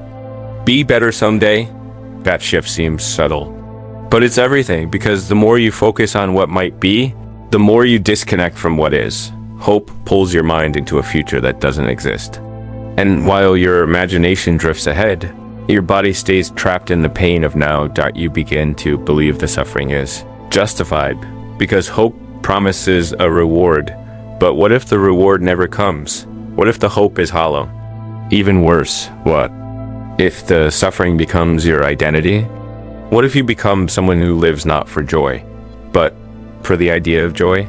be better someday? That shift seems subtle, but it's everything, because the more you focus on what might be, the more you disconnect from what is. Hope pulls your mind into a future that doesn't exist. And while your imagination drifts ahead, your body stays trapped in the pain of now. You begin to believe the suffering is justified, because hope promises a reward. But what if the reward never comes? What if the hope is hollow? Even worse, what if the suffering becomes your identity? What if you become someone who lives not for joy, but for the idea of joy?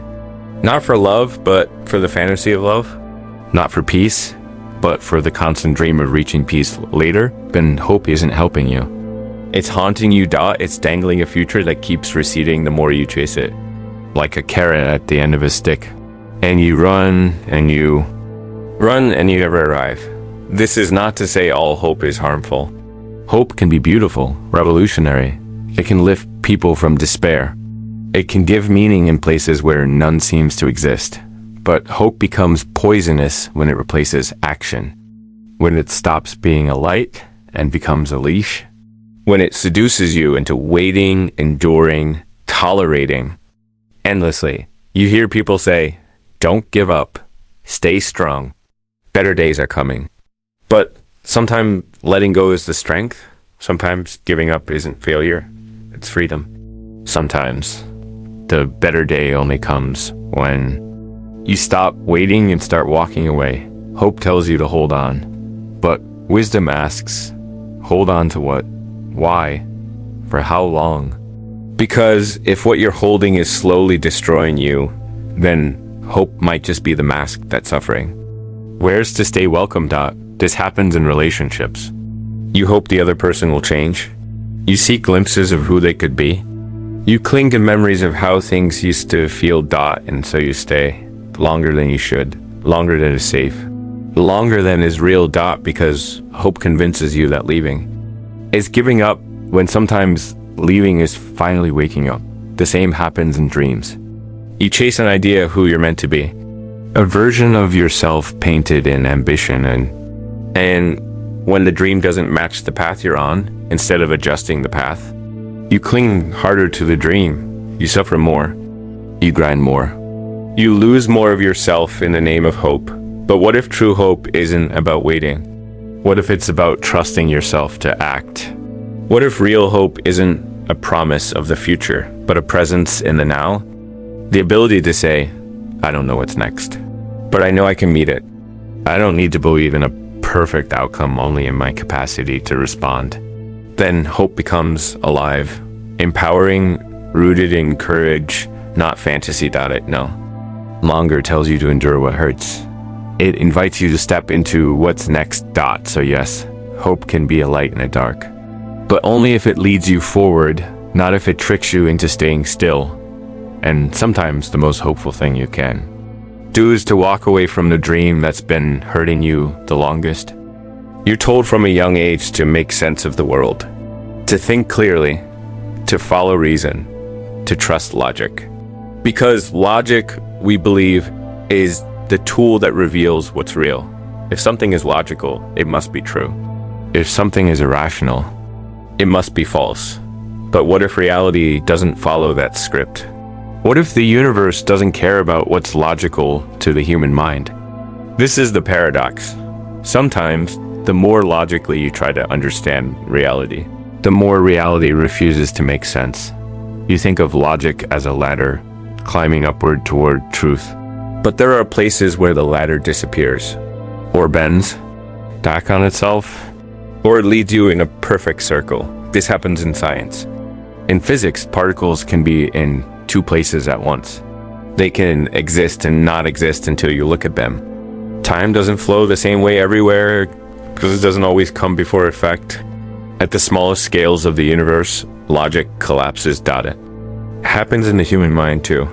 Not for love, but for the fantasy of love? Not for peace, but for the constant dream of reaching peace later? Then hope isn't helping you. It's haunting you. It's dangling a future that keeps receding the more you chase it, like a carrot at the end of a stick. And you run and you never arrive. This is not to say all hope is harmful. Hope can be beautiful, revolutionary. It can lift people from despair. It can give meaning in places where none seems to exist. But hope becomes poisonous when it replaces action, when it stops being a light and becomes a leash, when it seduces you into waiting, enduring, tolerating endlessly. You hear people say, don't give up, stay strong, better days are coming. But sometimes letting go is the strength. Sometimes giving up isn't failure, it's freedom. Sometimes the better day only comes when you stop waiting and start walking away. Hope tells you to hold on, but wisdom asks, hold on to what? Why? For how long? Because if what you're holding is slowly destroying you, then hope might just be the mask that's suffering. Where's to stay welcome? This happens in relationships. You hope the other person will change. You seek glimpses of who they could be. You cling to memories of how things used to feel. And so you stay. Longer than you should, longer than is safe, longer than is real. Because hope convinces you that leaving is giving up, when sometimes leaving is finally waking up. The same happens in dreams. You chase an idea of who you're meant to be, a version of yourself painted in ambition, and when the dream doesn't match the path you're on, instead of adjusting the path, you cling harder to the dream. You suffer more, you grind more. You lose more of yourself in the name of hope. But what if true hope isn't about waiting? What if it's about trusting yourself to act? What if real hope isn't a promise of the future, but a presence in the now? The ability to say, I don't know what's next, but I know I can meet it. I don't need to believe in a perfect outcome, only in my capacity to respond. Then hope becomes alive, empowering, rooted in courage, not fantasy. No. Longer tells you to endure what hurts. It invites you to step into what's next. So yes, hope can be a light in the dark, but only if it leads you forward, not if it tricks you into staying still. And sometimes the most hopeful thing you can do is to walk away from the dream that's been hurting you the longest. You're told from a young age to make sense of the world, to think clearly, to follow reason, to trust logic. Because logic, we believe, is the tool that reveals what's real. If something is logical, it must be true. If something is irrational, it must be false. But what if reality doesn't follow that script? What if the universe doesn't care about what's logical to the human mind? This is the paradox. Sometimes, the more logically you try to understand reality, the more reality refuses to make sense. You think of logic as a ladder, climbing upward toward truth. But there are places where the ladder disappears, or bends back on itself, or it leads you in a perfect circle. This happens in science. In physics, particles can be in two places at once. They can exist and not exist until you look at them. Time doesn't flow the same way everywhere because it doesn't always come before effect. At the smallest scales of the universe, logic collapses. It happens in the human mind too.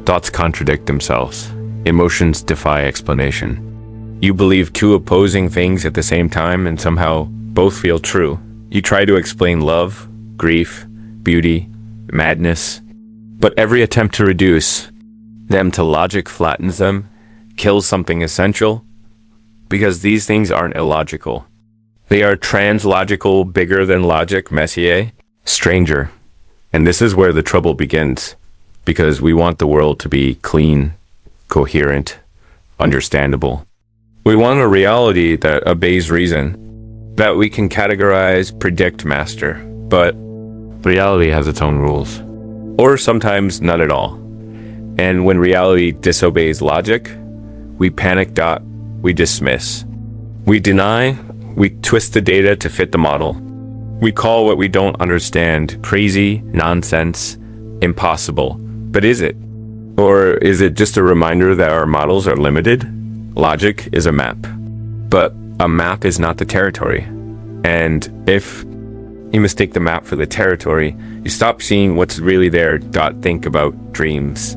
Thoughts contradict themselves. Emotions defy explanation. You believe two opposing things at the same time and somehow both feel true. You try to explain love, grief, beauty, madness, but every attempt to reduce them to logic flattens them, kills something essential, because these things aren't illogical. They are translogical, bigger than logic, Messier, stranger. And this is where the trouble begins, because we want the world to be clean, coherent, understandable. We want a reality that obeys reason, that we can categorize, predict, master. But reality has its own rules. Or sometimes none at all. And when reality disobeys logic, we panic. We dismiss. We deny. We twist the data to fit the model. We call what we don't understand crazy, nonsense, impossible. But is it? Or is it just a reminder that our models are limited? Logic is a map. But a map is not the territory. And if you mistake the map for the territory, you stop seeing what's really there. Think about dreams.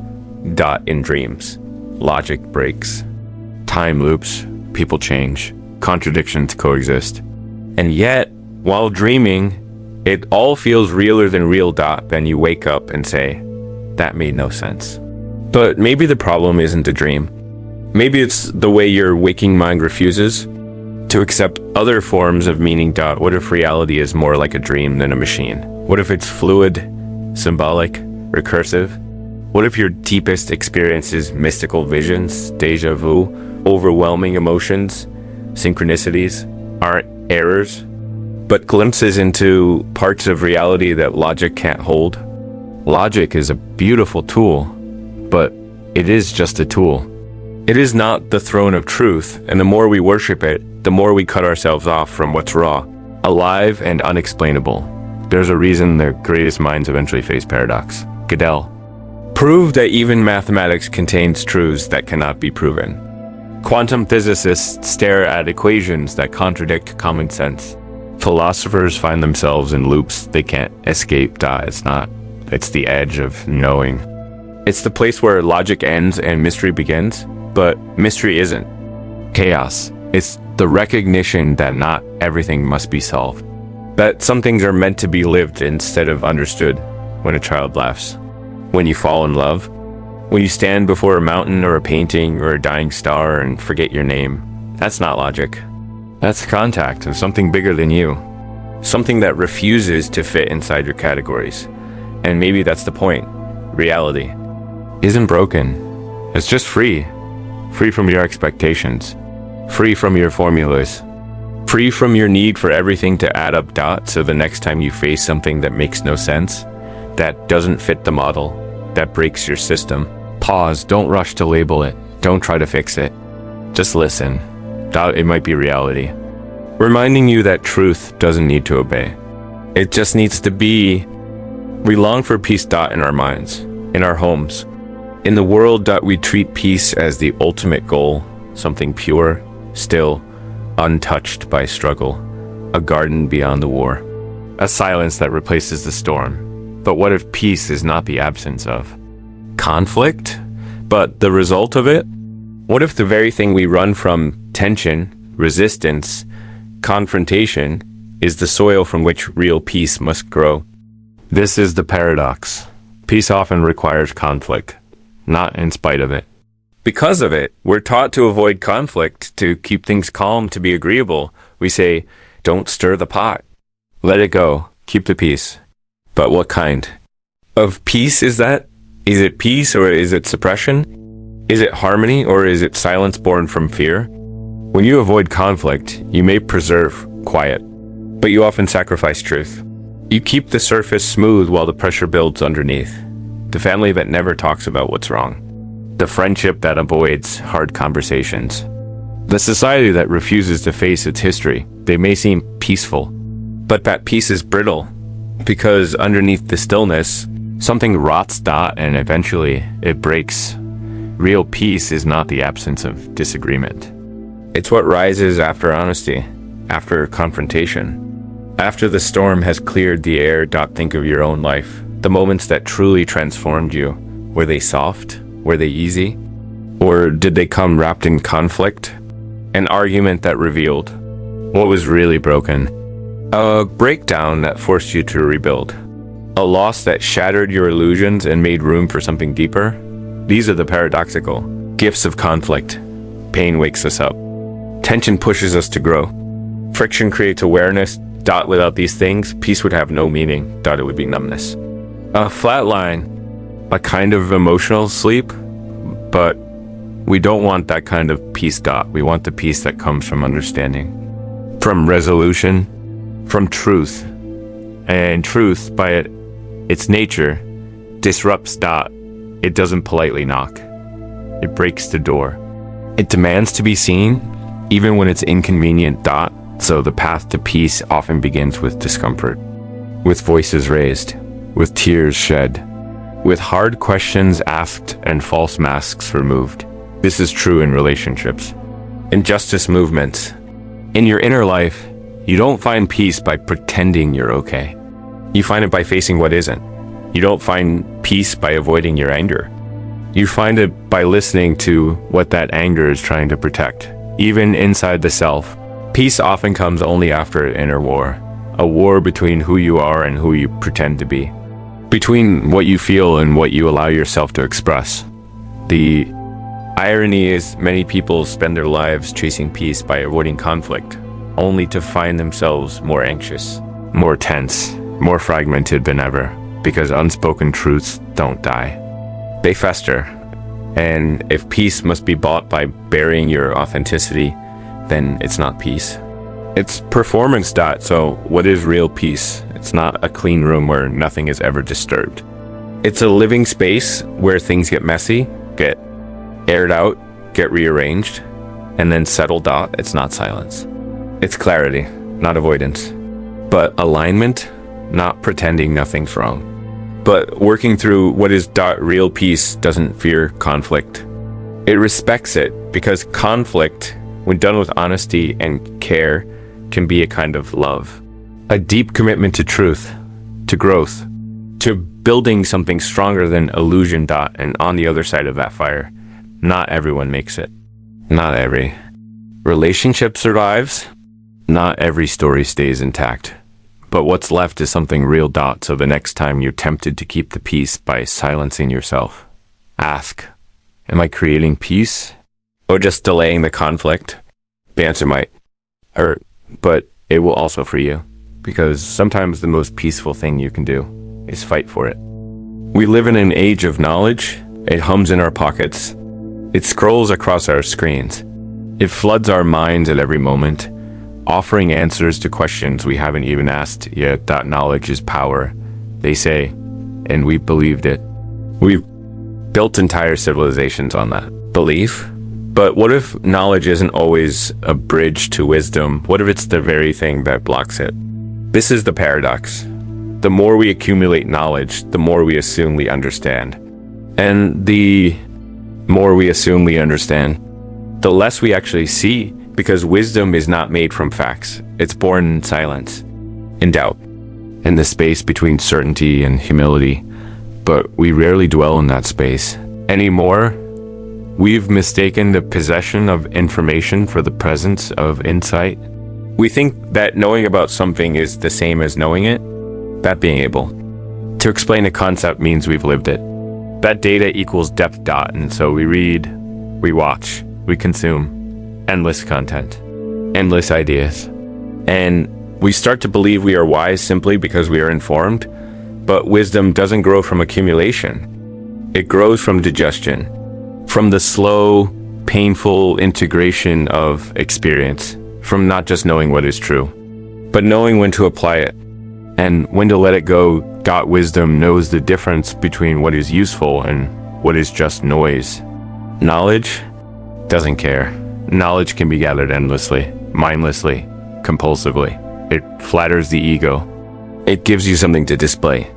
In dreams. Logic breaks. Time loops. People change. Contradictions coexist. And yet, while dreaming, it all feels realer than real. Then you wake up and say, that made no sense. But maybe the problem isn't the dream. Maybe it's the way your waking mind refuses to accept other forms of meaning. What if reality is more like a dream than a machine? What if it's fluid, symbolic, recursive? What if your deepest experiences, mystical visions, deja vu, overwhelming emotions, synchronicities, aren't errors, but glimpses into parts of reality that logic can't hold? Logic is a beautiful tool, but it is just a tool. It is not the throne of truth, and the more we worship it, the more we cut ourselves off from what's raw, alive, and unexplainable. There's a reason the greatest minds eventually face paradox. Gödel proved that even mathematics contains truths that cannot be proven. Quantum physicists stare at equations that contradict common sense. Philosophers find themselves in loops they can't escape. It's the edge of knowing. It's the place where logic ends and mystery begins, but mystery isn't. Chaos. It's the recognition that not everything must be solved. That some things are meant to be lived instead of understood. When a child laughs. When you fall in love. When you stand before a mountain or a painting or a dying star and forget your name. That's not logic. That's contact of something bigger than you. Something that refuses to fit inside your categories. And maybe that's the point. Reality isn't broken. It's just free. Free from your expectations. Free from your formulas. Free from your need for everything to add up dot, so the next time you face something that makes no sense, that doesn't fit the model, that breaks your system, pause, don't rush to label it, don't try to fix it. Just listen. Dot, it might be reality. Reminding you that truth doesn't need to obey. It just needs to be. We long for peace dot in our minds, in our homes. In the world dot, we treat peace as the ultimate goal, something pure, still, untouched by struggle, a garden beyond the war, a silence that replaces the storm. But what if peace is not the absence of conflict, but the result of it? What if the very thing we run from, tension, resistance, confrontation, is the soil from which real peace must grow? This is the paradox. Peace often requires conflict, not in spite of it. Because of it, we're taught to avoid conflict, to keep things calm, to be agreeable. We say, don't stir the pot. Let it go. Keep the peace. But what kind of peace is that? Is it peace or is it suppression? Is it harmony or is it silence born from fear? When you avoid conflict, you may preserve quiet, but you often sacrifice truth. You keep the surface smooth while the pressure builds underneath. The family that never talks about what's wrong. The friendship that avoids hard conversations. The society that refuses to face its history. They may seem peaceful, but that peace is brittle, because underneath the stillness, something rots dot and eventually it breaks. Real peace is not the absence of disagreement. It's what rises after honesty, after confrontation. After the storm has cleared the air, think of your own life. The moments that truly transformed you. Were they soft? Were they easy? Or did they come wrapped in conflict? An argument that revealed what was really broken. A breakdown that forced you to rebuild. A loss that shattered your illusions and made room for something deeper. These are the paradoxical gifts of conflict. Pain wakes us up. Tension pushes us to grow. Friction creates awareness. Without these things, peace would have no meaning. It would be numbness. A flat line. A kind of emotional sleep, but we don't want that kind of peace. We want the peace that comes from understanding, from resolution, from truth. And truth, by its nature, disrupts. It doesn't politely knock. It breaks the door. It demands to be seen, even when it's inconvenient. So the path to peace often begins with discomfort, with voices raised, with tears shed, with hard questions asked and false masks removed. This is true in relationships, in justice movements. In your inner life, you don't find peace by pretending you're okay. You find it by facing what isn't. You don't find peace by avoiding your anger. You find it by listening to what that anger is trying to protect. Even inside the self, peace often comes only after an inner war. A war between who you are and who you pretend to be. Between what you feel and what you allow yourself to express. The irony is many people spend their lives chasing peace by avoiding conflict, only to find themselves more anxious, more tense, more fragmented than ever, because unspoken truths don't die. They fester. And if peace must be bought by burying your authenticity, then it's not peace. It's performance. So what is real peace? It's not a clean room where nothing is ever disturbed. It's a living space where things get messy, get aired out, get rearranged, and then settle. It's not silence. It's clarity, not avoidance. But alignment, not pretending nothing's wrong. But working through what is. Real peace doesn't fear conflict. It respects it, because conflict, when done with honesty and care, can be a kind of love. A deep commitment to truth, to growth, to building something stronger than illusion. And on the other side of that fire, not everyone makes it. Not every relationship survives. Not every story stays intact. But what's left is something real. So the next time you're tempted to keep the peace by silencing yourself, ask, am I creating peace or just delaying the conflict? The answer might hurt, but it will also free you, because sometimes the most peaceful thing you can do is fight for it. We live in an age of knowledge. It hums in our pockets. It scrolls across our screens. It floods our minds at every moment, offering answers to questions we haven't even asked yet. That knowledge is power, they say, and we believed it. We've built entire civilizations on that belief. But what if knowledge isn't always a bridge to wisdom? What if it's the very thing that blocks it? This is the paradox. The more we accumulate knowledge, the more we assume we understand. And the more we assume we understand, the less we actually see, because wisdom is not made from facts. It's born in silence, in doubt, in the space between certainty and humility. But we rarely dwell in that space anymore. We've mistaken the possession of information for the presence of insight. We think that knowing about something is the same as knowing it. That being able to explain a concept means we've lived it. That data equals depth dot, and so we read, we watch, we consume endless content, endless ideas. And we start to believe we are wise simply because we are informed, but wisdom doesn't grow from accumulation. It grows from digestion. From the slow, painful integration of experience, from not just knowing what is true, but knowing when to apply it and when to let it go. Wisdom knows the difference between what is useful and what is just noise. Knowledge doesn't care. Knowledge can be gathered endlessly, mindlessly, compulsively. It flatters the ego. It gives you something to display.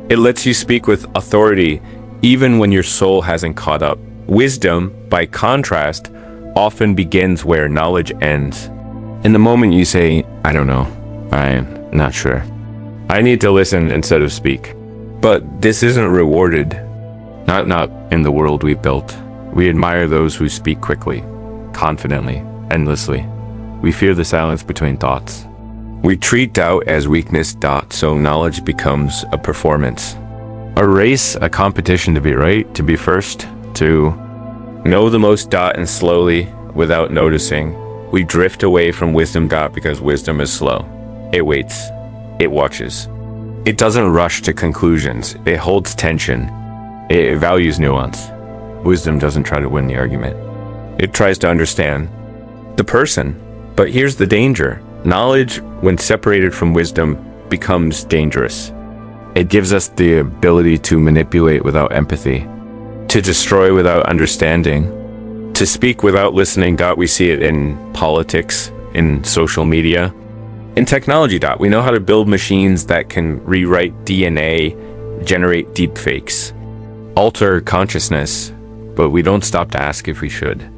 It lets you speak with authority even when your soul hasn't caught up. Wisdom, by contrast, often begins where knowledge ends. In the moment you say, I don't know, I'm not sure. I need to listen instead of speak. But this isn't rewarded. Not in the world we've built. We admire those who speak quickly, confidently, endlessly. We fear the silence between thoughts. We treat doubt as weakness. So knowledge becomes a performance. A race, a competition to be right, to be first, to know the most. And slowly, without noticing, we drift away from wisdom. Because wisdom is slow. It waits. It watches. It doesn't rush to conclusions. It holds tension. It values nuance. Wisdom doesn't try to win the argument. It tries to understand the person. But here's the danger. Knowledge, when separated from wisdom, becomes dangerous. It gives us the ability to manipulate without empathy, to destroy without understanding, to speak without listening. We see it in politics, in social media, in technology. We know how to build machines that can rewrite DNA, generate deepfakes, alter consciousness, but we don't stop to ask if we should.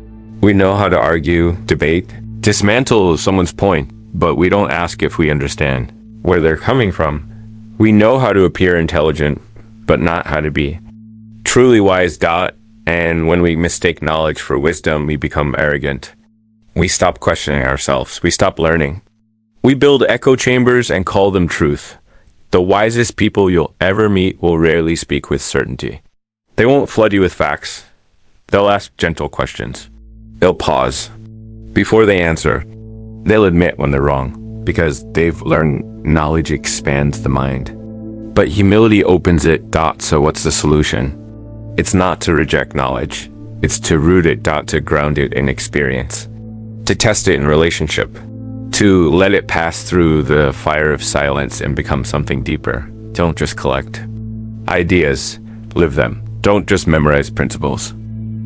We know how to argue, debate, dismantle someone's point, but we don't ask if we understand where they're coming from. We know how to appear intelligent, but not how to be truly wise. And when we mistake knowledge for wisdom, we become arrogant. We stop questioning ourselves. We stop learning. We build echo chambers and call them truth. The wisest people you'll ever meet will rarely speak with certainty. They won't flood you with facts. They'll ask gentle questions. They'll pause. Before they answer, they'll admit when they're wrong, because they've learned knowledge expands the mind. But humility opens it. So what's the solution? It's not to reject knowledge. It's to root it. To ground it in experience. To test it in relationship. To let it pass through the fire of silence and become something deeper. Don't just collect ideas, live them. Don't just memorize principles.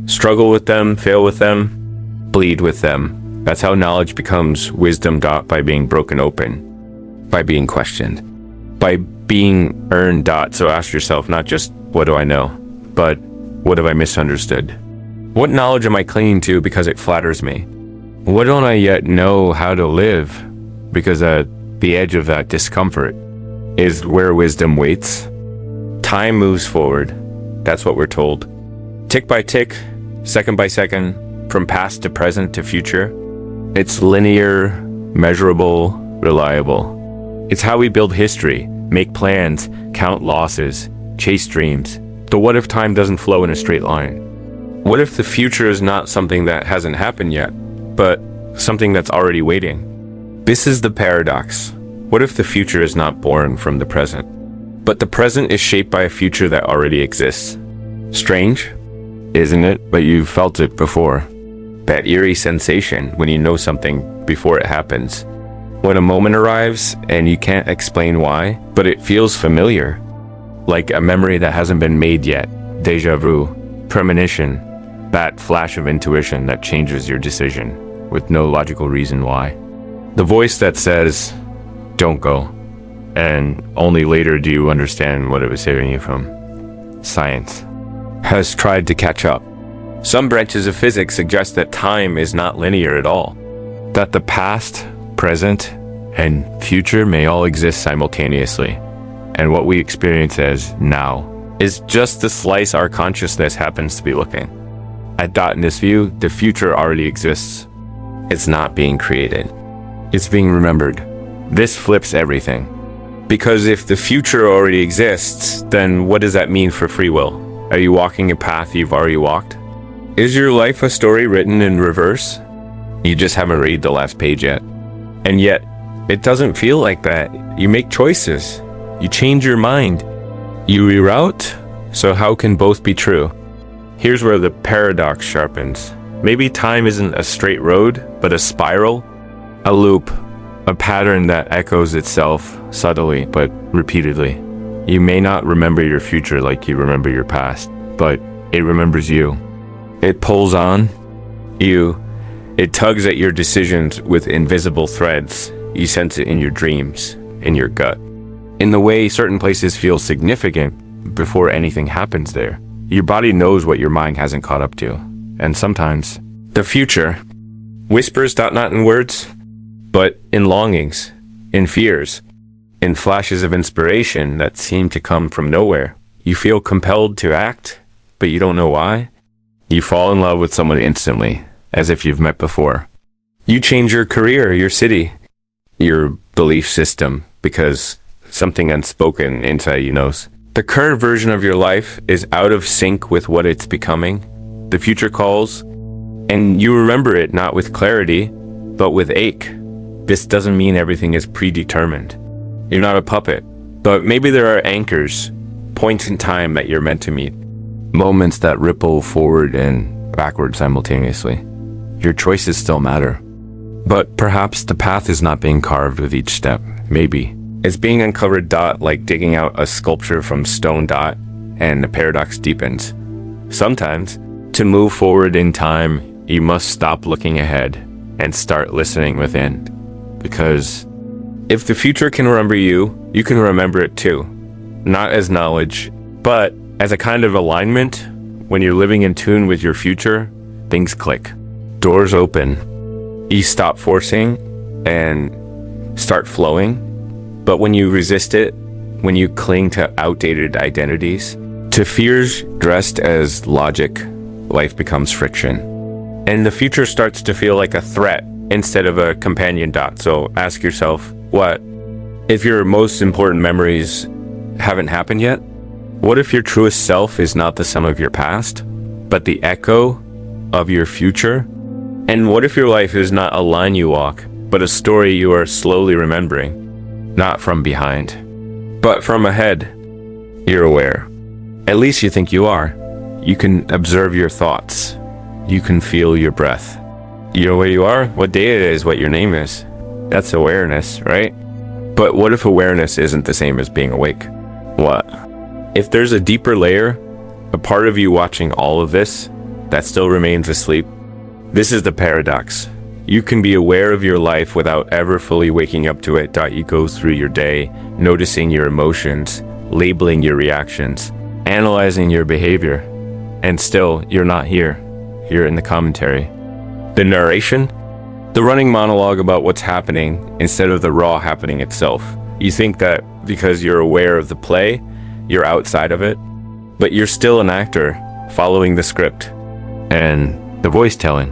Struggle with them, fail with them, bleed with them. That's how knowledge becomes wisdom. By being broken open, by being questioned, by being earned. So ask yourself not just what do I know, but what have I misunderstood? What knowledge am I clinging to because it flatters me? What don't I yet know how to live? Because at the edge of that discomfort is where wisdom waits. Time moves forward. That's what we're told. Tick by tick, second by second, from past to present to future. It's linear, measurable, reliable. It's how we build history, make plans, count losses, chase dreams. But what if time doesn't flow in a straight line? What if the future is not something that hasn't happened yet, but something that's already waiting? This is the paradox. What if the future is not born from the present, but the present is shaped by a future that already exists? Strange? isn't it? But you've felt it before. That eerie sensation when you know something before it happens. When a moment arrives and you can't explain why, but it feels familiar. Like a memory that hasn't been made yet. Deja vu. Premonition. That flash of intuition that changes your decision with no logical reason why. The voice that says, don't go. And only later do you understand what it was saving you from. Science has tried to catch up. Some branches of physics suggest that time is not linear at all. That the past, present, and future may all exist simultaneously. And what we experience as now is just the slice our consciousness happens to be looking. At in this view, the future already exists. It's not being created. It's being remembered. This flips everything. Because if the future already exists, then what does that mean for free will? Are you walking a path you've already walked? Is your life a story written in reverse? You just haven't read the last page yet. And yet, it doesn't feel like that. You make choices. You change your mind. You reroute. So how can both be true? Here's where the paradox sharpens. Maybe time isn't a straight road, but a spiral, a loop, a pattern that echoes itself subtly but repeatedly. You may not remember your future like you remember your past, but it remembers you. It pulls on you. It tugs at your decisions with invisible threads. You sense it in your dreams, in your gut. In the way certain places feel significant before anything happens there. Your body knows what your mind hasn't caught up to. And sometimes, the future whispers not in words, but in longings, in fears, in flashes of inspiration that seem to come from nowhere. You feel compelled to act, but you don't know why. You fall in love with someone instantly, as if you've met before. You change your career, your city, your belief system, because something unspoken inside you knows. The current version of your life is out of sync with what it's becoming. The future calls, and you remember it not with clarity, but with ache. This doesn't mean everything is predetermined. You're not a puppet, but maybe there are anchors, points in time that you're meant to meet. Moments that ripple forward and backward simultaneously. Your choices still matter. But perhaps the path is not being carved with each step. Maybe. It's being uncovered like digging out a sculpture from stone and the paradox deepens. Sometimes, to move forward in time, you must stop looking ahead and start listening within. Because if the future can remember you, you can remember it too. Not as knowledge, but as a kind of alignment. When you're living in tune with your future, things click. Doors open. You stop forcing and start flowing. But when you resist it, when you cling to outdated identities, to fears dressed as logic, life becomes friction. And the future starts to feel like a threat instead of a companion. So ask yourself, what if your most important memories haven't happened yet? What if your truest self is not the sum of your past, but the echo of your future? And what if your life is not a line you walk, but a story you are slowly remembering? Not from behind, but from ahead. You're aware. At least you think you are. You can observe your thoughts. You can feel your breath. You know where you are, what day it is, what your name is. That's awareness, right? But what if awareness isn't the same as being awake? What? If there's a deeper layer, a part of you watching all of this that still remains asleep, this is the paradox. You can be aware of your life without ever fully waking up to it. You go through your day, noticing your emotions, labeling your reactions, analyzing your behavior, and still, you're not here. You're in the commentary. The narration? The running monologue about what's happening instead of the raw happening itself. You think that because you're aware of the play, you're outside of it, but you're still an actor following the script and the voice telling.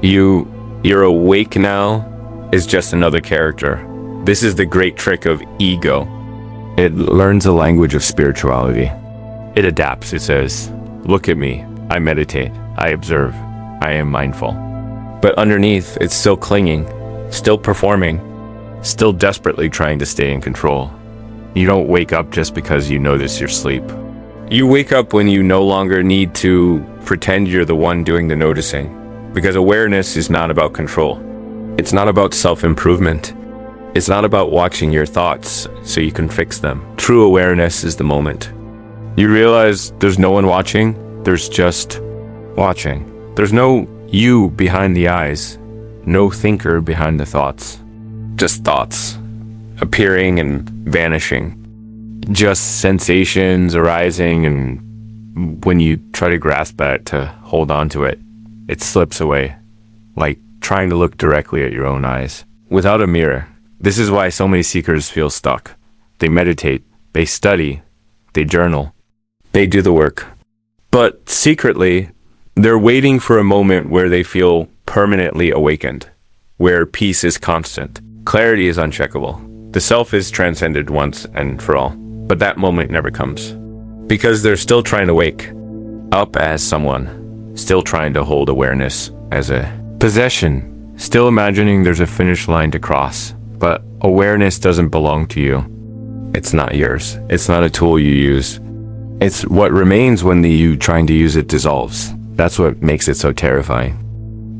You're awake now is just another character. This is the great trick of ego. It learns a language of spirituality. It adapts. It says, look at me. I meditate. I observe. I am mindful. But underneath, it's still clinging, still performing, still desperately trying to stay in control. You don't wake up just because you notice your sleep. You wake up when you no longer need to pretend you're the one doing the noticing. Because awareness is not about control. It's not about self-improvement. It's not about watching your thoughts so you can fix them. True awareness is the moment. You realize there's no one watching, there's just watching. There's no you behind the eyes, no thinker behind the thoughts. Just thoughts, appearing and vanishing. Just sensations arising, and when you try to grasp at it, to hold on to it, it slips away, like trying to look directly at your own eyes, without a mirror. This is why so many seekers feel stuck. They meditate, they study, they journal, they do the work. But secretly, they're waiting for a moment where they feel permanently awakened, where peace is constant, clarity is uncheckable. The self is transcended once and for all, but that moment never comes. Because they're still trying to wake up as someone, still trying to hold awareness as a possession, still imagining there's a finish line to cross. But awareness doesn't belong to you. It's not yours. It's not a tool you use. It's what remains when the you trying to use it dissolves. That's what makes it so terrifying.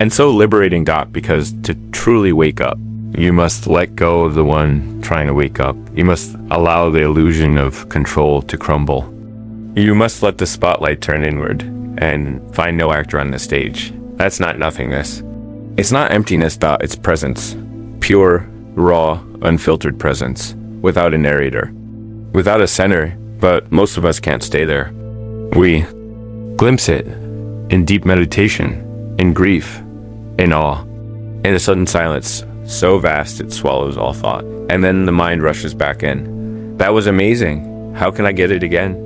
And so liberating, because to truly wake up, you must let go of the one trying to wake up. You must allow the illusion of control to crumble. You must let the spotlight turn inward and find no actor on the stage. That's not nothingness. It's not emptiness, it's presence. Pure, raw, unfiltered presence, without a narrator, without a center, but most of us can't stay there. We glimpse it in deep meditation, in grief, in awe, in a sudden silence so vast it swallows all thought, and then the mind rushes back in. That was amazing. How can I get it again?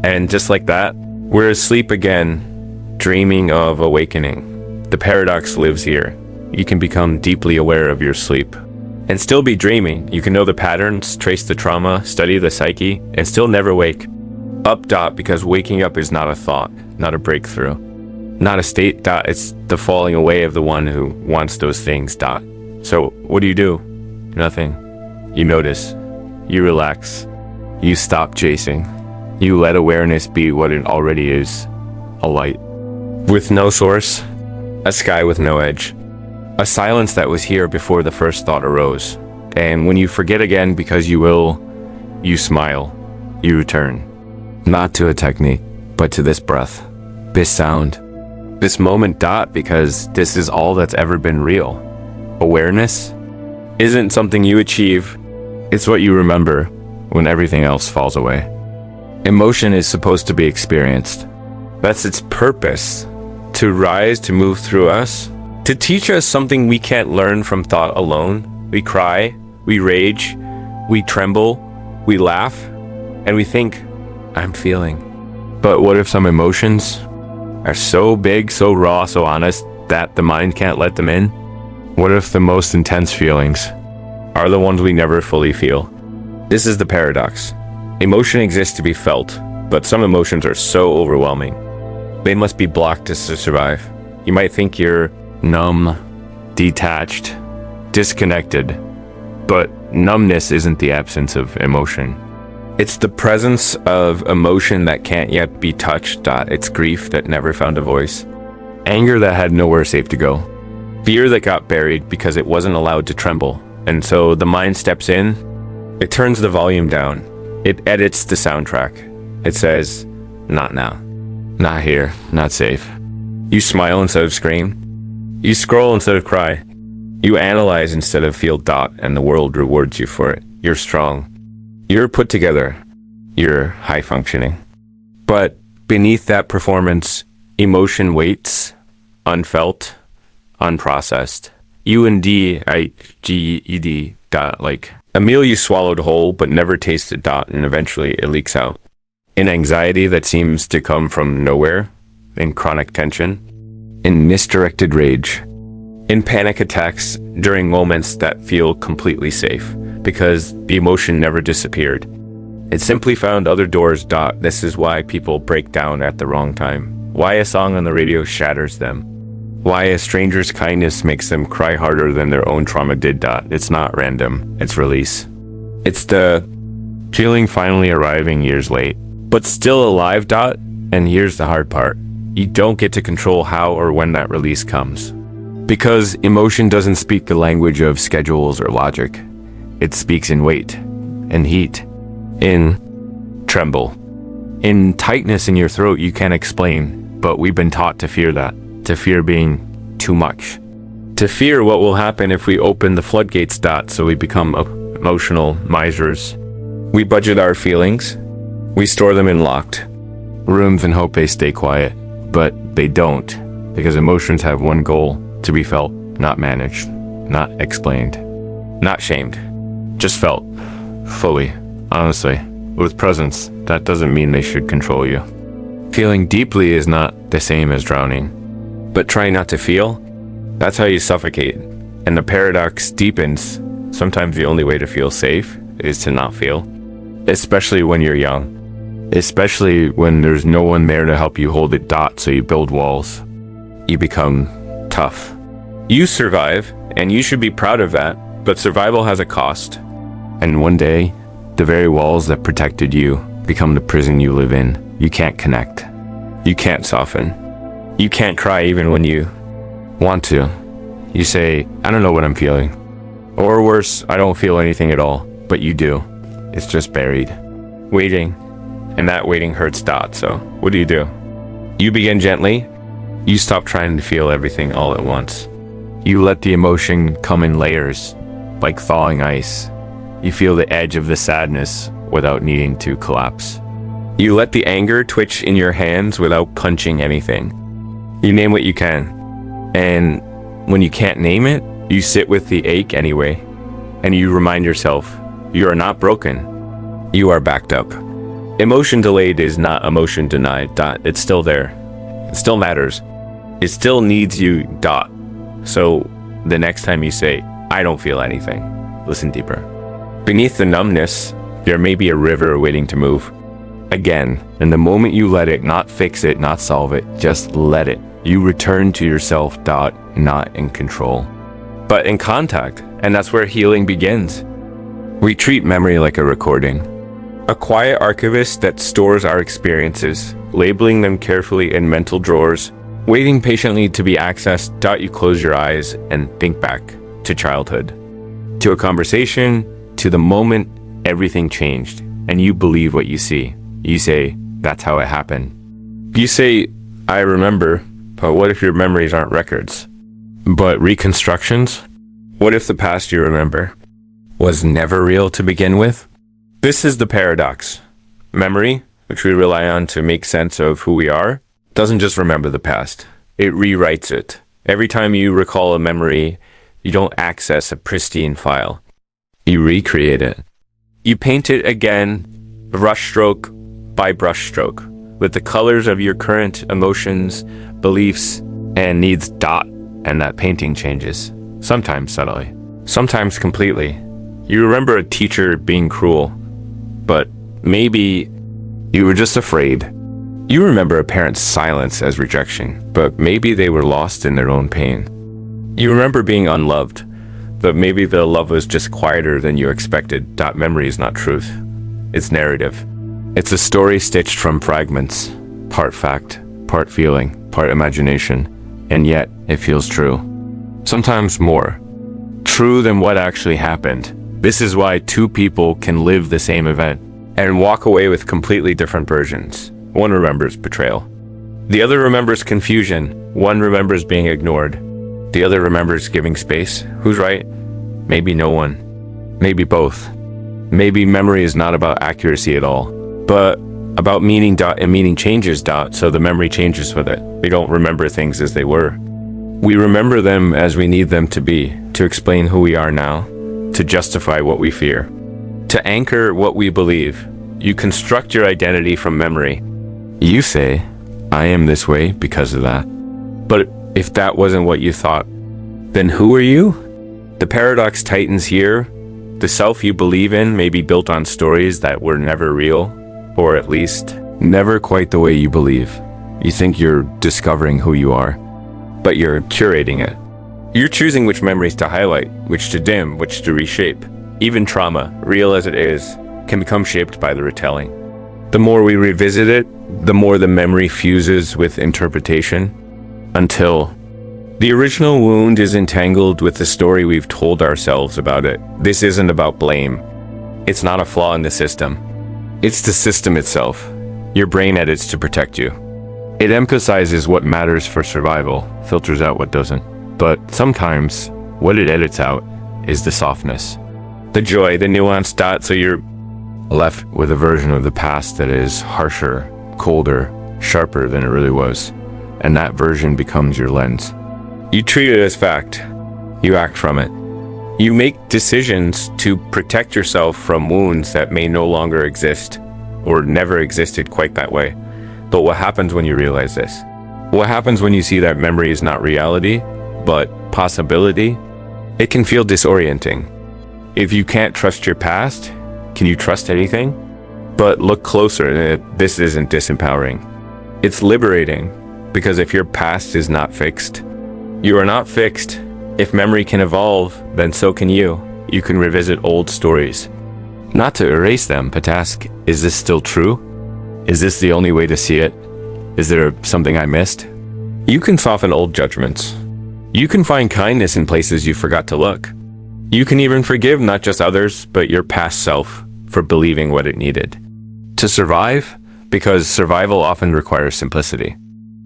And just like that, we're asleep again, dreaming of awakening. The paradox lives here. You can become deeply aware of your sleep and still be dreaming. You can know the patterns, trace the trauma, study the psyche, and still never wake up. Because waking up is not a thought, not a breakthrough, not a state. It's the falling away of the one who wants those things. So what do? Nothing. You notice. You relax. You stop chasing. You let awareness be what it already is. A light with no source, a sky with no edge. A silence that was here before the first thought arose. And when you forget again, because you will, you smile, you return. Not to a technique, but to this breath, this sound, this moment. Because this is all that's ever been real. Awareness isn't something you achieve, it's what you remember when everything else falls away. Emotion is supposed to be experienced. That's its purpose, to rise, to move through us. To teach us something we can't learn from thought alone. We cry, we rage, we tremble, we laugh, and we think, I'm feeling. But what if some emotions are so big, so raw, so honest that the mind can't let them in? What if the most intense feelings are the ones we never fully feel? This is the paradox. Emotion exists to be felt, but some emotions are so overwhelming. They must be blocked to survive. You might think you're numb, detached, disconnected, but numbness isn't the absence of emotion. It's the presence of emotion that can't yet be touched. It's grief that never found a voice, anger that had nowhere safe to go, fear that got buried because it wasn't allowed to tremble. And so the mind steps in, it turns the volume down, it edits the soundtrack. It says, not now, not here, not safe. You smile instead of scream. You scroll instead of cry. You analyze instead of feel. And the world rewards you for it. You're strong. You're put together. You're high functioning. But beneath that performance, emotion waits, unfelt, unprocessed. UNDIGED. Like a meal you swallowed whole but never tasted. And eventually it leaks out. In anxiety that seems to come from nowhere. In chronic tension. In misdirected rage, in panic attacks during moments that feel completely safe, because the emotion never disappeared. It simply found other doors. This is why people break down at the wrong time. Why a song on the radio shatters them. Why a stranger's kindness makes them cry harder than their own trauma did. It's not random, it's release. It's the feeling finally arriving years late, but still alive. And here's the hard part. you don't get to control how or when that release comes. Because emotion doesn't speak the language of schedules or logic. It speaks in weight, in heat, in tremble, in tightness in your throat you can't explain, but we've been taught to fear that, to fear being too much, to fear what will happen if we open the floodgates. So we become emotional misers. We budget our feelings. We store them in locked rooms and hope they stay quiet, but they don't, because emotions have one goal: to be felt, not managed, not explained, not shamed, just felt fully, honestly, with presence. That doesn't mean they should control you. Feeling deeply is not the same as drowning, but trying not to feel, that's how you suffocate. And the paradox deepens. Sometimes the only way to feel safe is to not feel, especially when you're young, especially when there's no one there to help you hold it. So you build walls. You become tough. You survive, and you should be proud of that, but survival has a cost. And one day, the very walls that protected you become the prison you live in. You can't connect. You can't soften. You can't cry even when you want to. You say, I don't know what I'm feeling. Or worse, I don't feel anything at all, but you do. It's just buried, waiting, and that waiting hurts. So what do? You begin gently. You stop trying to feel everything all at once. You let the emotion come in layers, like thawing ice. You feel the edge of the sadness without needing to collapse. You let the anger twitch in your hands without punching anything. You name what you can. And when you can't name it, you sit with the ache anyway. And you remind yourself, you are not broken. You are backed up. Emotion delayed is not emotion denied. It's still there. It still matters. It still needs you. So the next time you say, I don't feel anything, listen deeper. Beneath the numbness, there may be a river waiting to move. Again, and the moment you let it, not fix it, not solve it, just let it, you return to yourself. Not in control, but in contact. And that's where healing begins. We treat memory like a recording, a quiet archivist that stores our experiences, labeling them carefully in mental drawers, waiting patiently to be accessed. You close your eyes and think back to childhood, to a conversation, to the moment everything changed, and you believe what you see. You say, that's how it happened. You say, I remember, but what if your memories aren't records, but reconstructions? What if the past you remember was never real to begin with? This is the paradox. Memory, which we rely on to make sense of who we are, doesn't just remember the past. It rewrites it. Every time you recall a memory, you don't access a pristine file. You recreate it. You paint it again, brushstroke by brushstroke, with the colors of your current emotions, beliefs, and needs. And that painting changes. Sometimes subtly, sometimes completely. You remember a teacher being cruel, but maybe you were just afraid. You remember a parent's silence as rejection, but maybe they were lost in their own pain. You remember being unloved, but maybe the love was just quieter than you expected. Memory is not truth. It's narrative. It's a story stitched from fragments, part fact, part feeling, part imagination, and yet it feels true. Sometimes more true than what actually happened. This is why two people can live the same event and walk away with completely different versions. One remembers betrayal. The other remembers confusion. One remembers being ignored. The other remembers giving space. Who's right? Maybe no one. Maybe both. Maybe memory is not about accuracy at all, but about meaning. And meaning changes. So the memory changes with it. We don't remember things as they were. We remember them as we need them to be, to explain who we are now, to justify what we fear, to anchor what we believe. You construct your identity from memory. You say, I am this way because of that. But if that wasn't what you thought, then who are you? The paradox tightens here. The self you believe in may be built on stories that were never real, or at least never quite the way you believe. You think you're discovering who you are, but you're curating it. You're choosing which memories to highlight, which to dim, which to reshape. Even trauma, real as it is, can become shaped by the retelling. The more we revisit it, the more the memory fuses with interpretation, until the original wound is entangled with the story we've told ourselves about it. This isn't about blame. It's not a flaw in the system. It's the system itself. Your brain edits to protect you. It emphasizes what matters for survival, filters out what doesn't. But sometimes, what it edits out is the softness, the joy, the nuanced dot, so you're left with a version of the past that is harsher, colder, sharper than it really was. And that version becomes your lens. You treat it as fact. You act from it. You make decisions to protect yourself from wounds that may no longer exist or never existed quite that way. But what happens when you realize this? What happens when you see that memory is not reality, but possibility? It can feel disorienting. If you can't trust your past, can you trust anything? But look closer, this isn't disempowering. It's liberating, because if your past is not fixed, you are not fixed. If memory can evolve, then so can you. You can revisit old stories. Not to erase them, but to ask, is this still true? Is this the only way to see it? Is there something I missed? You can soften old judgments. You can find kindness in places you forgot to look. You can even forgive not just others, but your past self for believing what it needed to survive, because survival often requires simplicity.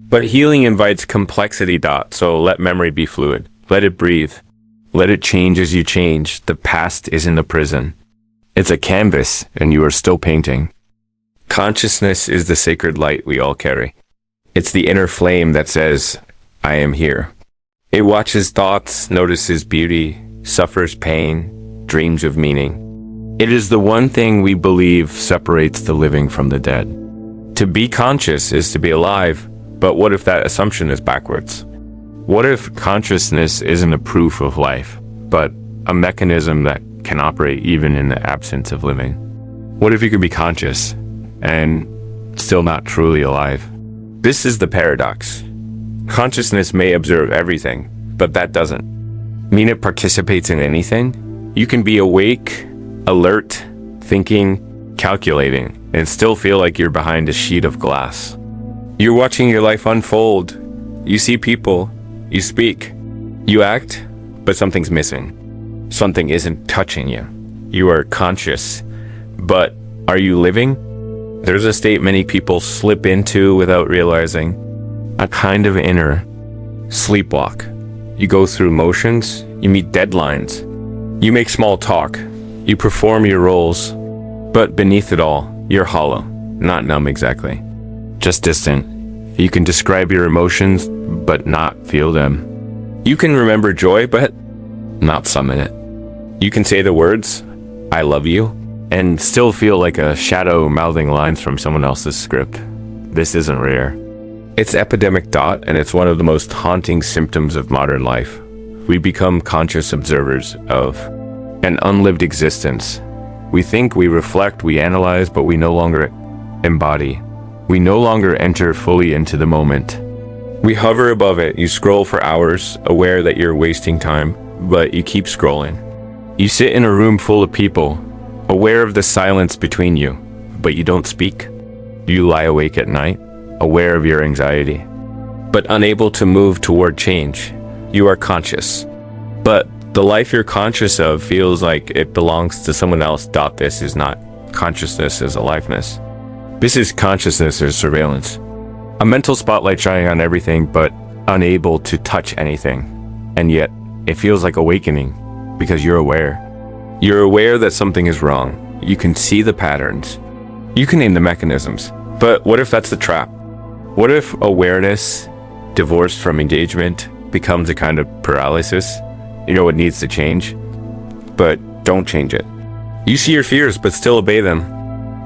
But healing invites complexity, so let memory be fluid. Let it breathe. Let it change as you change. The past isn't a prison. It's a canvas, and you are still painting. Consciousness is the sacred light we all carry. It's the inner flame that says, I am here. It watches thoughts, notices beauty, suffers pain, dreams of meaning. It is the one thing we believe separates the living from the dead. To be conscious is to be alive. But what if that assumption is backwards? What if consciousness isn't a proof of life, but a mechanism that can operate even in the absence of living? What if you could be conscious and still not truly alive? This is the paradox. Consciousness may observe everything, but that doesn't mean it participates in anything. You can be awake, alert, thinking, calculating, and still feel like you're behind a sheet of glass. You're watching your life unfold. You see people, you speak, you act, but something's missing. Something isn't touching you. You are conscious, but are you living? There's a state many people slip into without realizing, a kind of inner sleepwalk. You go through motions, you meet deadlines, you make small talk, you perform your roles, but beneath it all, you're hollow, not numb exactly. Just distant. You can describe your emotions, but not feel them. You can remember joy, but not summon it. You can say the words, I love you, and still feel like a shadow mouthing lines from someone else's script. This isn't rare. It's epidemic, and it's one of the most haunting symptoms of modern life. We become conscious observers of an unlived existence. We think, we reflect, we analyze, but we no longer embody. We no longer enter fully into the moment. We hover above it. You scroll for hours, aware that you're wasting time, but you keep scrolling. You sit in a room full of people, aware of the silence between you, but you don't speak. You lie awake at night, aware of your anxiety, but unable to move toward change. You are conscious, but the life you're conscious of feels like it belongs to someone else. This is not consciousness as aliveness. This is consciousness as surveillance. A mental spotlight shining on everything, but unable to touch anything. And yet, it feels like awakening, because you're aware. You're aware that something is wrong. You can see the patterns. You can name the mechanisms. But what if that's the trap? What if awareness, divorced from engagement, becomes a kind of paralysis? You know what needs to change? But don't change it. You see your fears, but still obey them.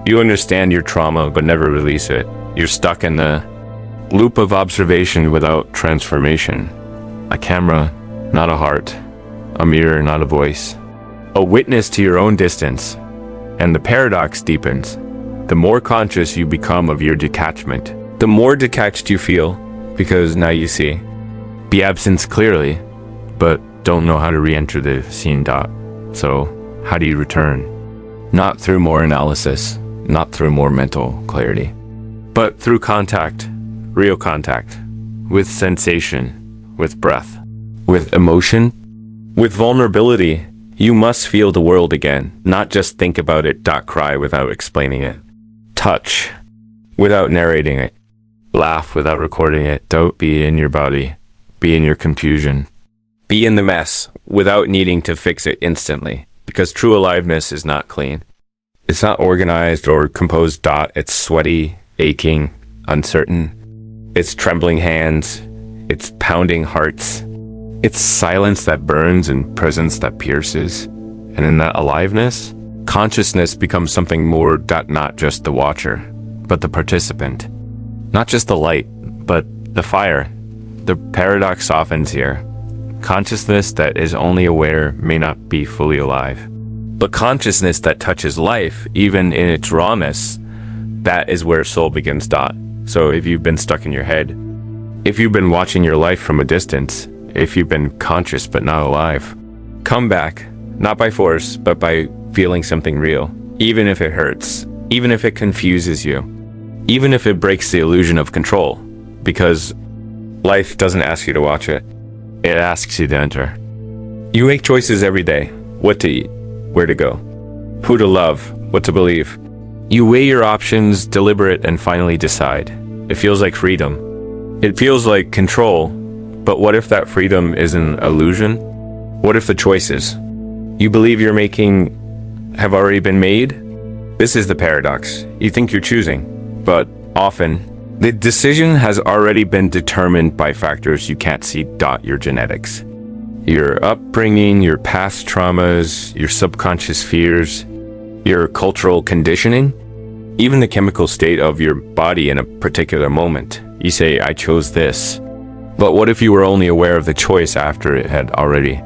You understand your trauma, but never release it. You're stuck in the loop of observation without transformation. A camera, not a heart. A mirror, not a voice. A witness to your own distance. And the paradox deepens. The more conscious you become of your detachment, the more detached you feel, because now you see. Be absent clearly, but don't know how to re-enter the scene. So, how do you return? Not through more analysis, not through more mental clarity, but through contact, real contact, with sensation, with breath, with emotion, with vulnerability. You must feel the world again, not just think about it. Cry without explaining it. Touch without narrating it. Laugh without recording it. Don't be in your body. Be in your confusion. Be in the mess without needing to fix it instantly, because true aliveness is not clean. It's not organized or composed. It's sweaty, aching, uncertain. It's trembling hands. It's pounding hearts. It's silence that burns and presence that pierces. And in that aliveness, consciousness becomes something more. Not just the watcher, but the participant. Not just the light, but the fire. The paradox softens here. Consciousness that is only aware may not be fully alive. But consciousness that touches life, even in its rawness, that is where soul begins. So if you've been stuck in your head, if you've been watching your life from a distance, if you've been conscious but not alive, come back, not by force, but by feeling something real, even if it hurts, even if it confuses you, even if it breaks the illusion of control, because life doesn't ask you to watch it. It asks you to enter. You make choices every day. What to eat, where to go, who to love, what to believe. You weigh your options, deliberate, and finally decide. It feels like freedom. It feels like control. But what if that freedom is an illusion? What if the choices you believe you're making have already been made? This is the paradox. You think you're choosing, but often the decision has already been determined by factors you can't see. Your genetics, your upbringing, your past traumas, your subconscious fears, your cultural conditioning, even the chemical state of your body in a particular moment. You say, I chose this. But what if you were only aware of the choice after it had already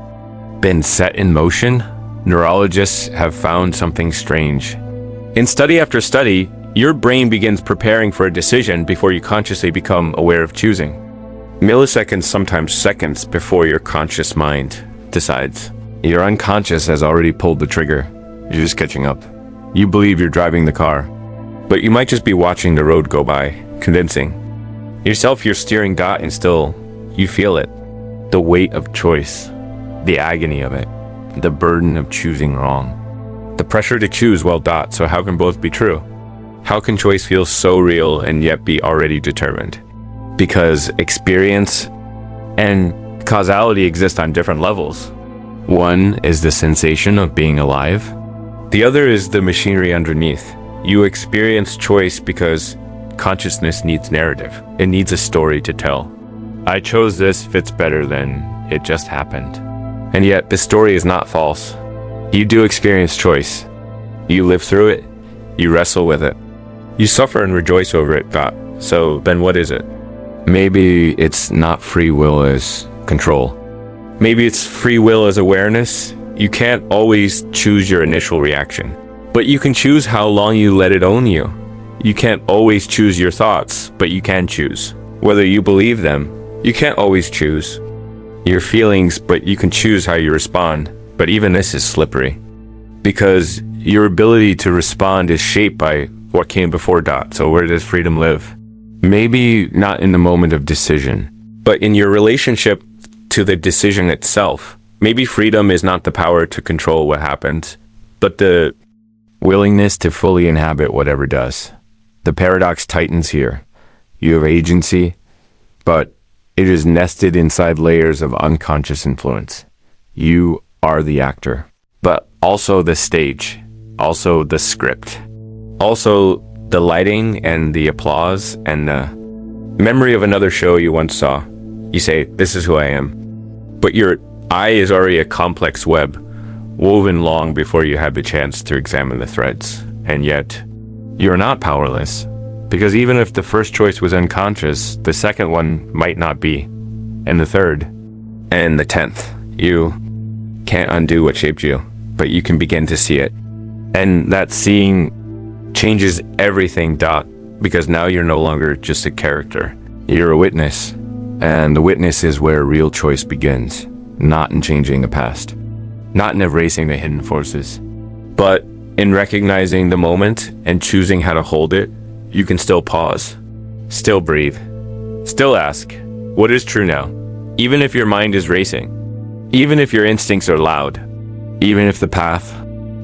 been set in motion? Neurologists have found something strange. In study after study, your brain begins preparing for a decision before you consciously become aware of choosing. Milliseconds, sometimes seconds, before your conscious mind decides. Your unconscious has already pulled the trigger. You're just catching up. You believe you're driving the car, but you might just be watching the road go by, convincing yourself you're steering. And still, you feel it. The weight of choice, the agony of it, the burden of choosing wrong, the pressure to choose well. So how can both be true? How can choice feel so real and yet be already determined? Because experience and causality exist on different levels. One is the sensation of being alive. The other is the machinery underneath. You experience choice because consciousness needs narrative. It needs a story to tell. I chose this fits better than it just happened. And yet the story is not false. You do experience choice. You live through it. You wrestle with it. You suffer and rejoice over it. So then what is it? Maybe it's not free will as control. Maybe it's free will as awareness. You can't always choose your initial reaction, but you can choose how long you let it own you. You can't always choose your thoughts, but you can choose whether you believe them. You can't always choose your feelings, but you can choose how you respond. But even this is slippery, because your ability to respond is shaped by what came before. So where does freedom live? Maybe not in the moment of decision, but in your relationship to the decision itself. Maybe freedom is not the power to control what happens, but the willingness to fully inhabit whatever does. The paradox tightens here. You have agency, but it is nested inside layers of unconscious influence. You are the actor, but also the stage, also the script, also the lighting and the applause and the memory of another show you once saw. You say, this is who I am. But your eye is already a complex web, woven long before you had the chance to examine the threads. And yet, you're not powerless. Because even if the first choice was unconscious, the second one might not be. And the third. And the 10th. You can't undo what shaped you, but you can begin to see it. And that seeing changes everything. Because now you're no longer just a character. You're a witness. And the witness is where real choice begins. Not in changing the past. Not in erasing the hidden forces. But in recognizing the moment and choosing how to hold it. You can still pause. Still breathe. Still ask, what is true now? Even if your mind is racing. Even if your instincts are loud. Even if the path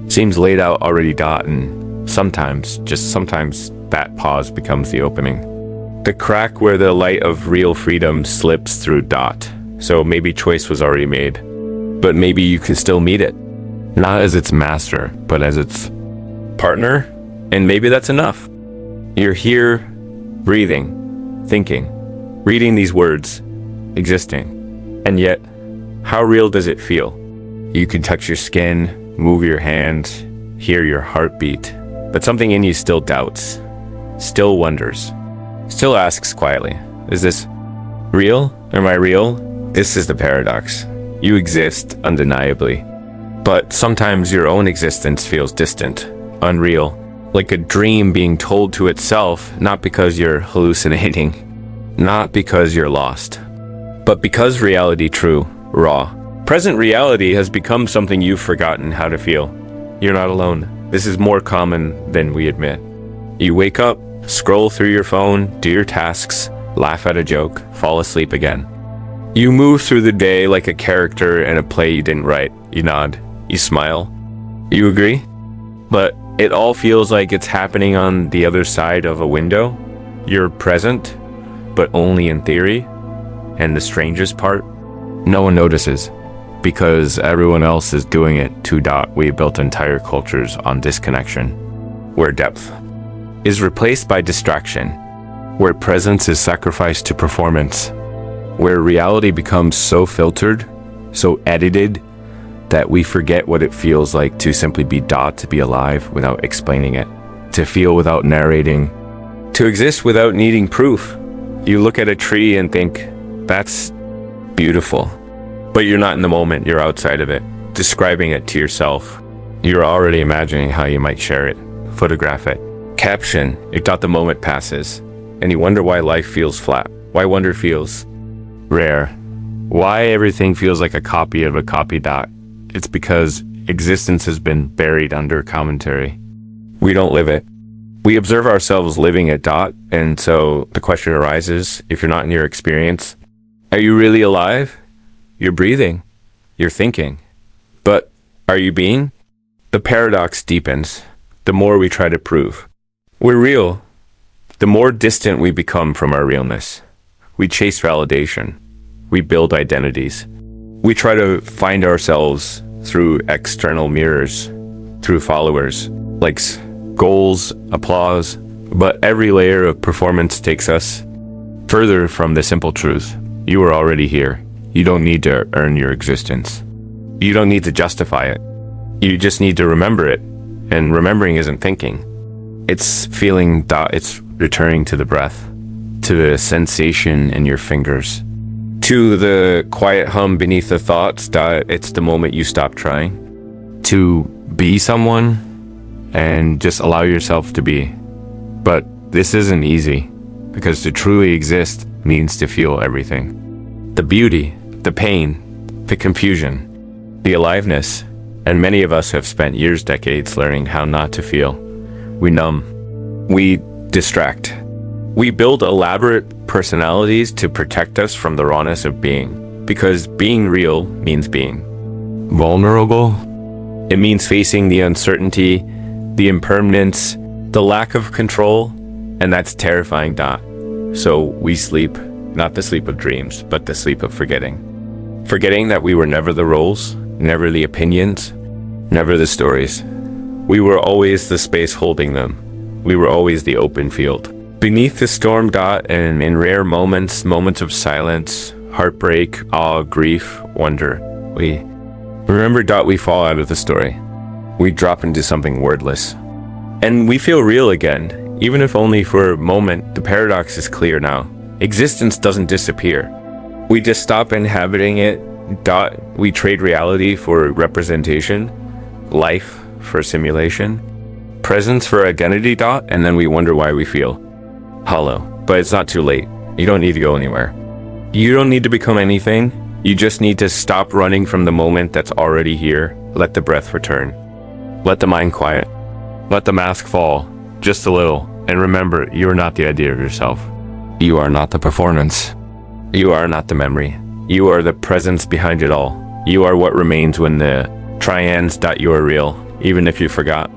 seems laid out already. And sometimes, just sometimes, that pause becomes the opening. The crack where the light of real freedom slips through. So maybe choice was already made. But maybe you can still meet it. Not as its master, but as its partner. And maybe that's enough. You're here, breathing, thinking, reading these words, existing. And yet, how real does it feel? You can touch your skin, move your hands, hear your heartbeat, but something in you still doubts, still wonders, still asks quietly, is this real? Am I real? This is the paradox. You exist undeniably, but sometimes your own existence feels distant, unreal, like a dream being told to itself, not because you're hallucinating, not because you're lost, but because reality true, raw. Present reality has become something you've forgotten how to feel. You're not alone. This is more common than we admit. You wake up, scroll through your phone, do your tasks, laugh at a joke, fall asleep again. You move through the day like a character in a play you didn't write. You nod, you smile, you agree? But it all feels like it's happening on the other side of a window. You're present, but only in theory. And the strangest part, no one notices. Because everyone else is doing it too. We built entire cultures on disconnection, where depth is replaced by distraction, where presence is sacrificed to performance, where reality becomes so filtered, so edited, that we forget what it feels like to simply be. To be alive without explaining it, to feel without narrating, to exist without needing proof. You look at a tree and think, that's beautiful. But you're not in the moment, you're outside of it, describing it to yourself. You're already imagining how you might share it, photograph it, caption it. The moment passes, and you wonder why life feels flat, why wonder feels rare, why everything feels like a copy of a copy. It's because existence has been buried under commentary. We don't live it. We observe ourselves living it. And so the question arises, if you're not in your experience, are you really alive? You're breathing, you're thinking, but are you being? The paradox deepens the more we try to prove we're real, the more distant we become from our realness. We chase validation, we build identities, we try to find ourselves through external mirrors, through followers, likes, goals, applause, but every layer of performance takes us further from the simple truth. You are already here. You don't need to earn your existence. You don't need to justify it. You just need to remember it. And remembering isn't thinking. It's feeling. It's returning to the breath, to the sensation in your fingers, to the quiet hum beneath the thoughts. It's the moment you stop trying to be someone and just allow yourself to be. But this isn't easy, because to truly exist means to feel everything. The beauty, the pain, the confusion, the aliveness, and many of us have spent years, decades learning how not to feel. We numb, we distract, we build elaborate personalities to protect us from the rawness of being, because being real means being vulnerable. It means facing the uncertainty, the impermanence, the lack of control, and that's terrifying. So we sleep. Not the sleep of dreams, but the sleep of forgetting. Forgetting that we were never the roles, never the opinions, never the stories. We were always the space holding them. We were always the open field. Beneath the storm. And in rare moments of silence, heartbreak, awe, grief, wonder, we remember. We fall out of the story. We drop into something wordless. And we feel real again, even if only for a moment. The paradox is clear now. Existence doesn't disappear. We just stop inhabiting it. We trade reality for representation, life for simulation, presence for identity. And then we wonder why we feel hollow. But it's not too late. You don't need to go anywhere. You don't need to become anything. You just need to stop running from the moment that's already here. Let the breath return. Let the mind quiet. Let the mask fall just a little. And remember, you're not the idea of yourself. You are not the performance. You are not the memory. You are the presence behind it all. You are what remains when the triads dot you are real, even if you forgot.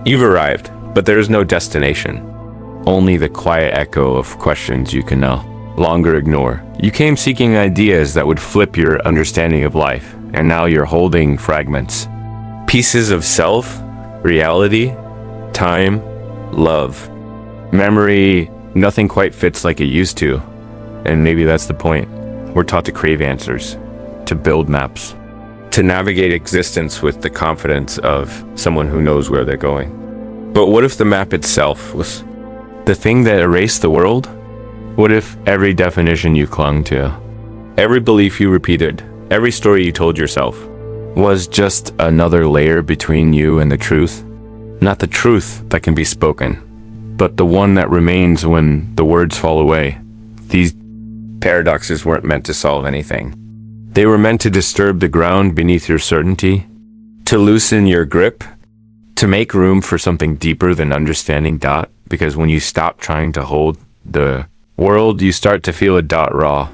You've arrived, but there is no destination. Only the quiet echo of questions you can no longer ignore. You came seeking ideas that would flip your understanding of life, and now you're holding fragments. Pieces of self, reality, time, love, memory. Nothing quite fits like it used to. And maybe that's the point. We're taught to crave answers, to build maps, to navigate existence with the confidence of someone who knows where they're going. But what if the map itself was the thing that erased the world? What if every definition you clung to, every belief you repeated, every story you told yourself, was just another layer between you and the truth? Not the truth that can be spoken, but the one that remains when the words fall away. These paradoxes weren't meant to solve anything. They were meant to disturb the ground beneath your certainty, to loosen your grip, to make room for something deeper than understanding. Because when you stop trying to hold the world, you start to feel it raw,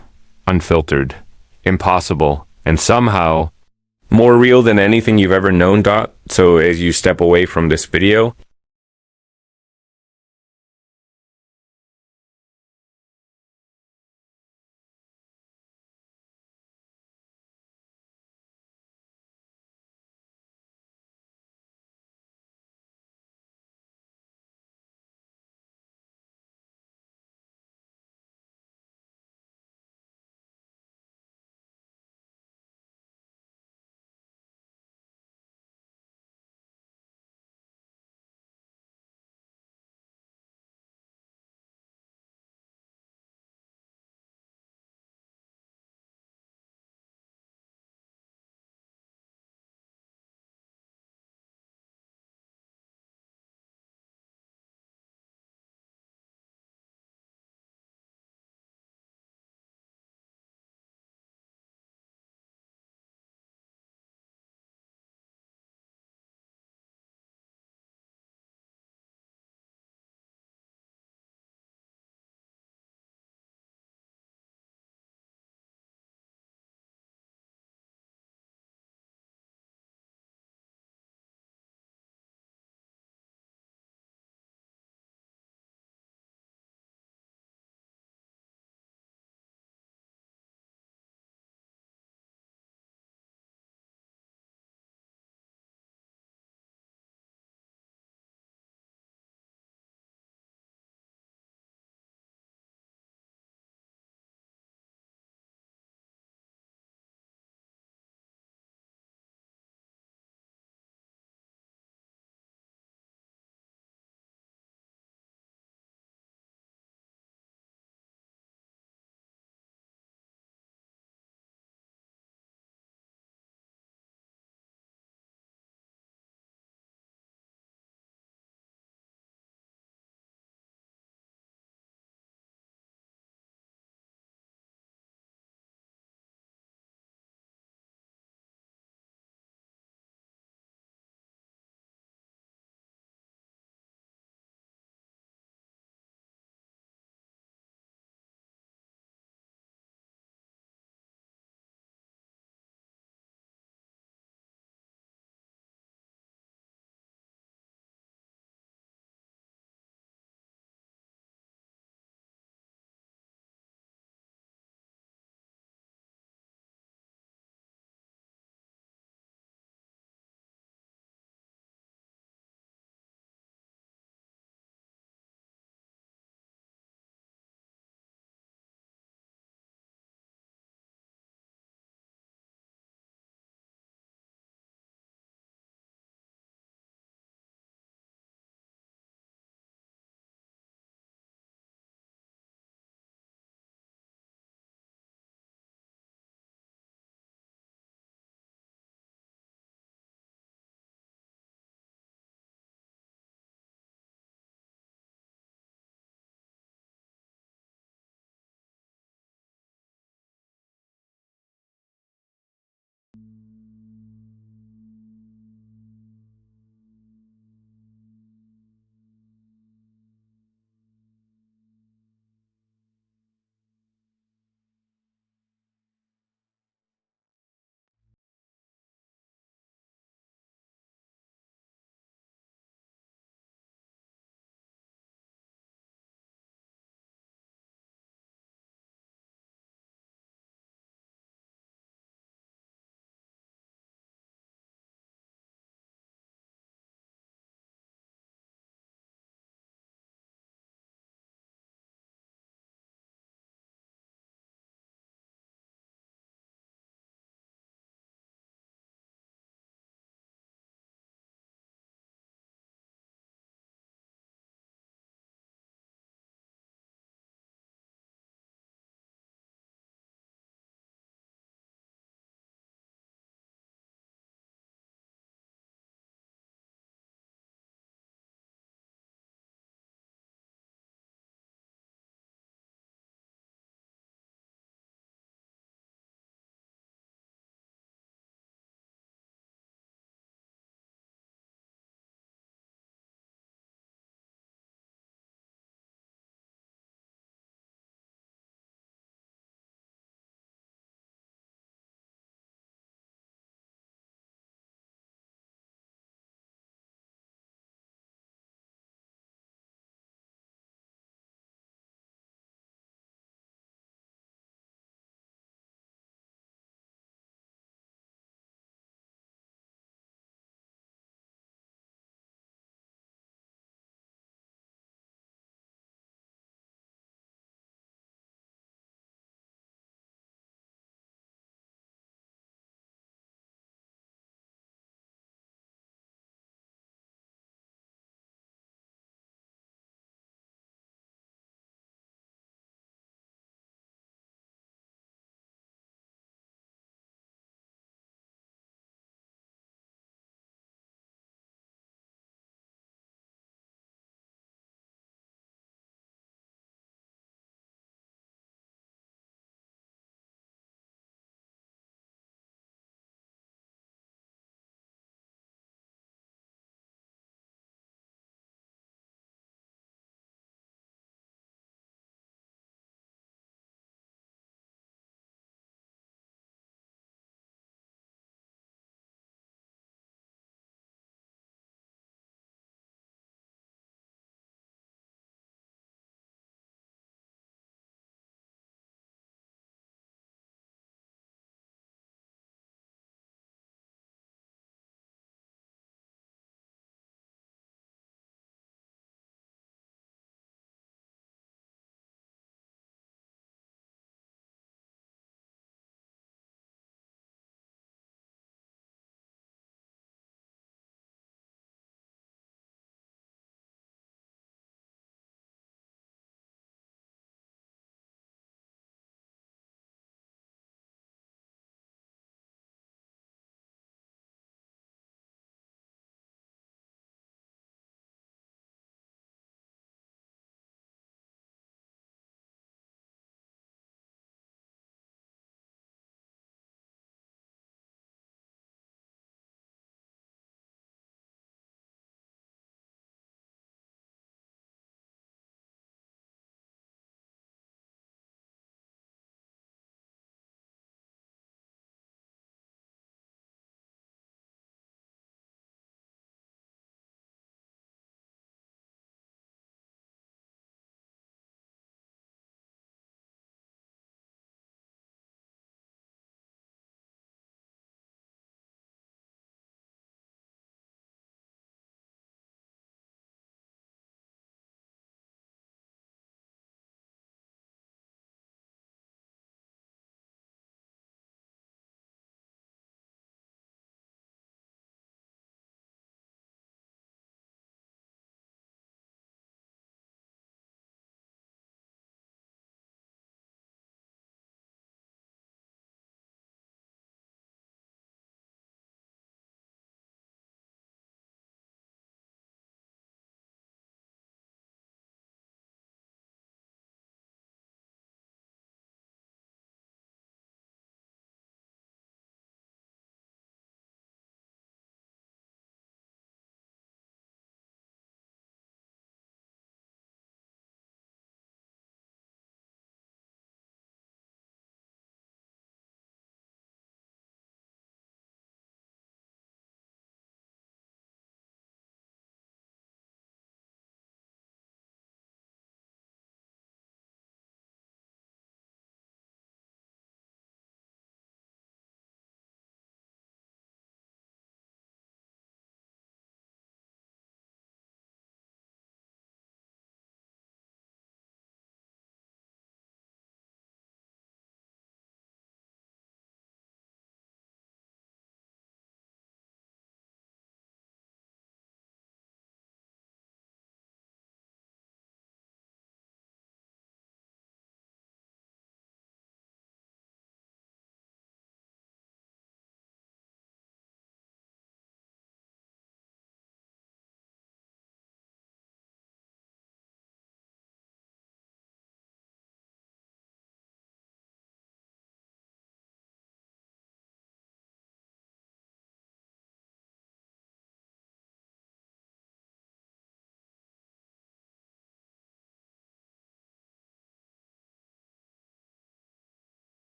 unfiltered, impossible, and somehow more real than anything you've ever known. So as you step away from this video,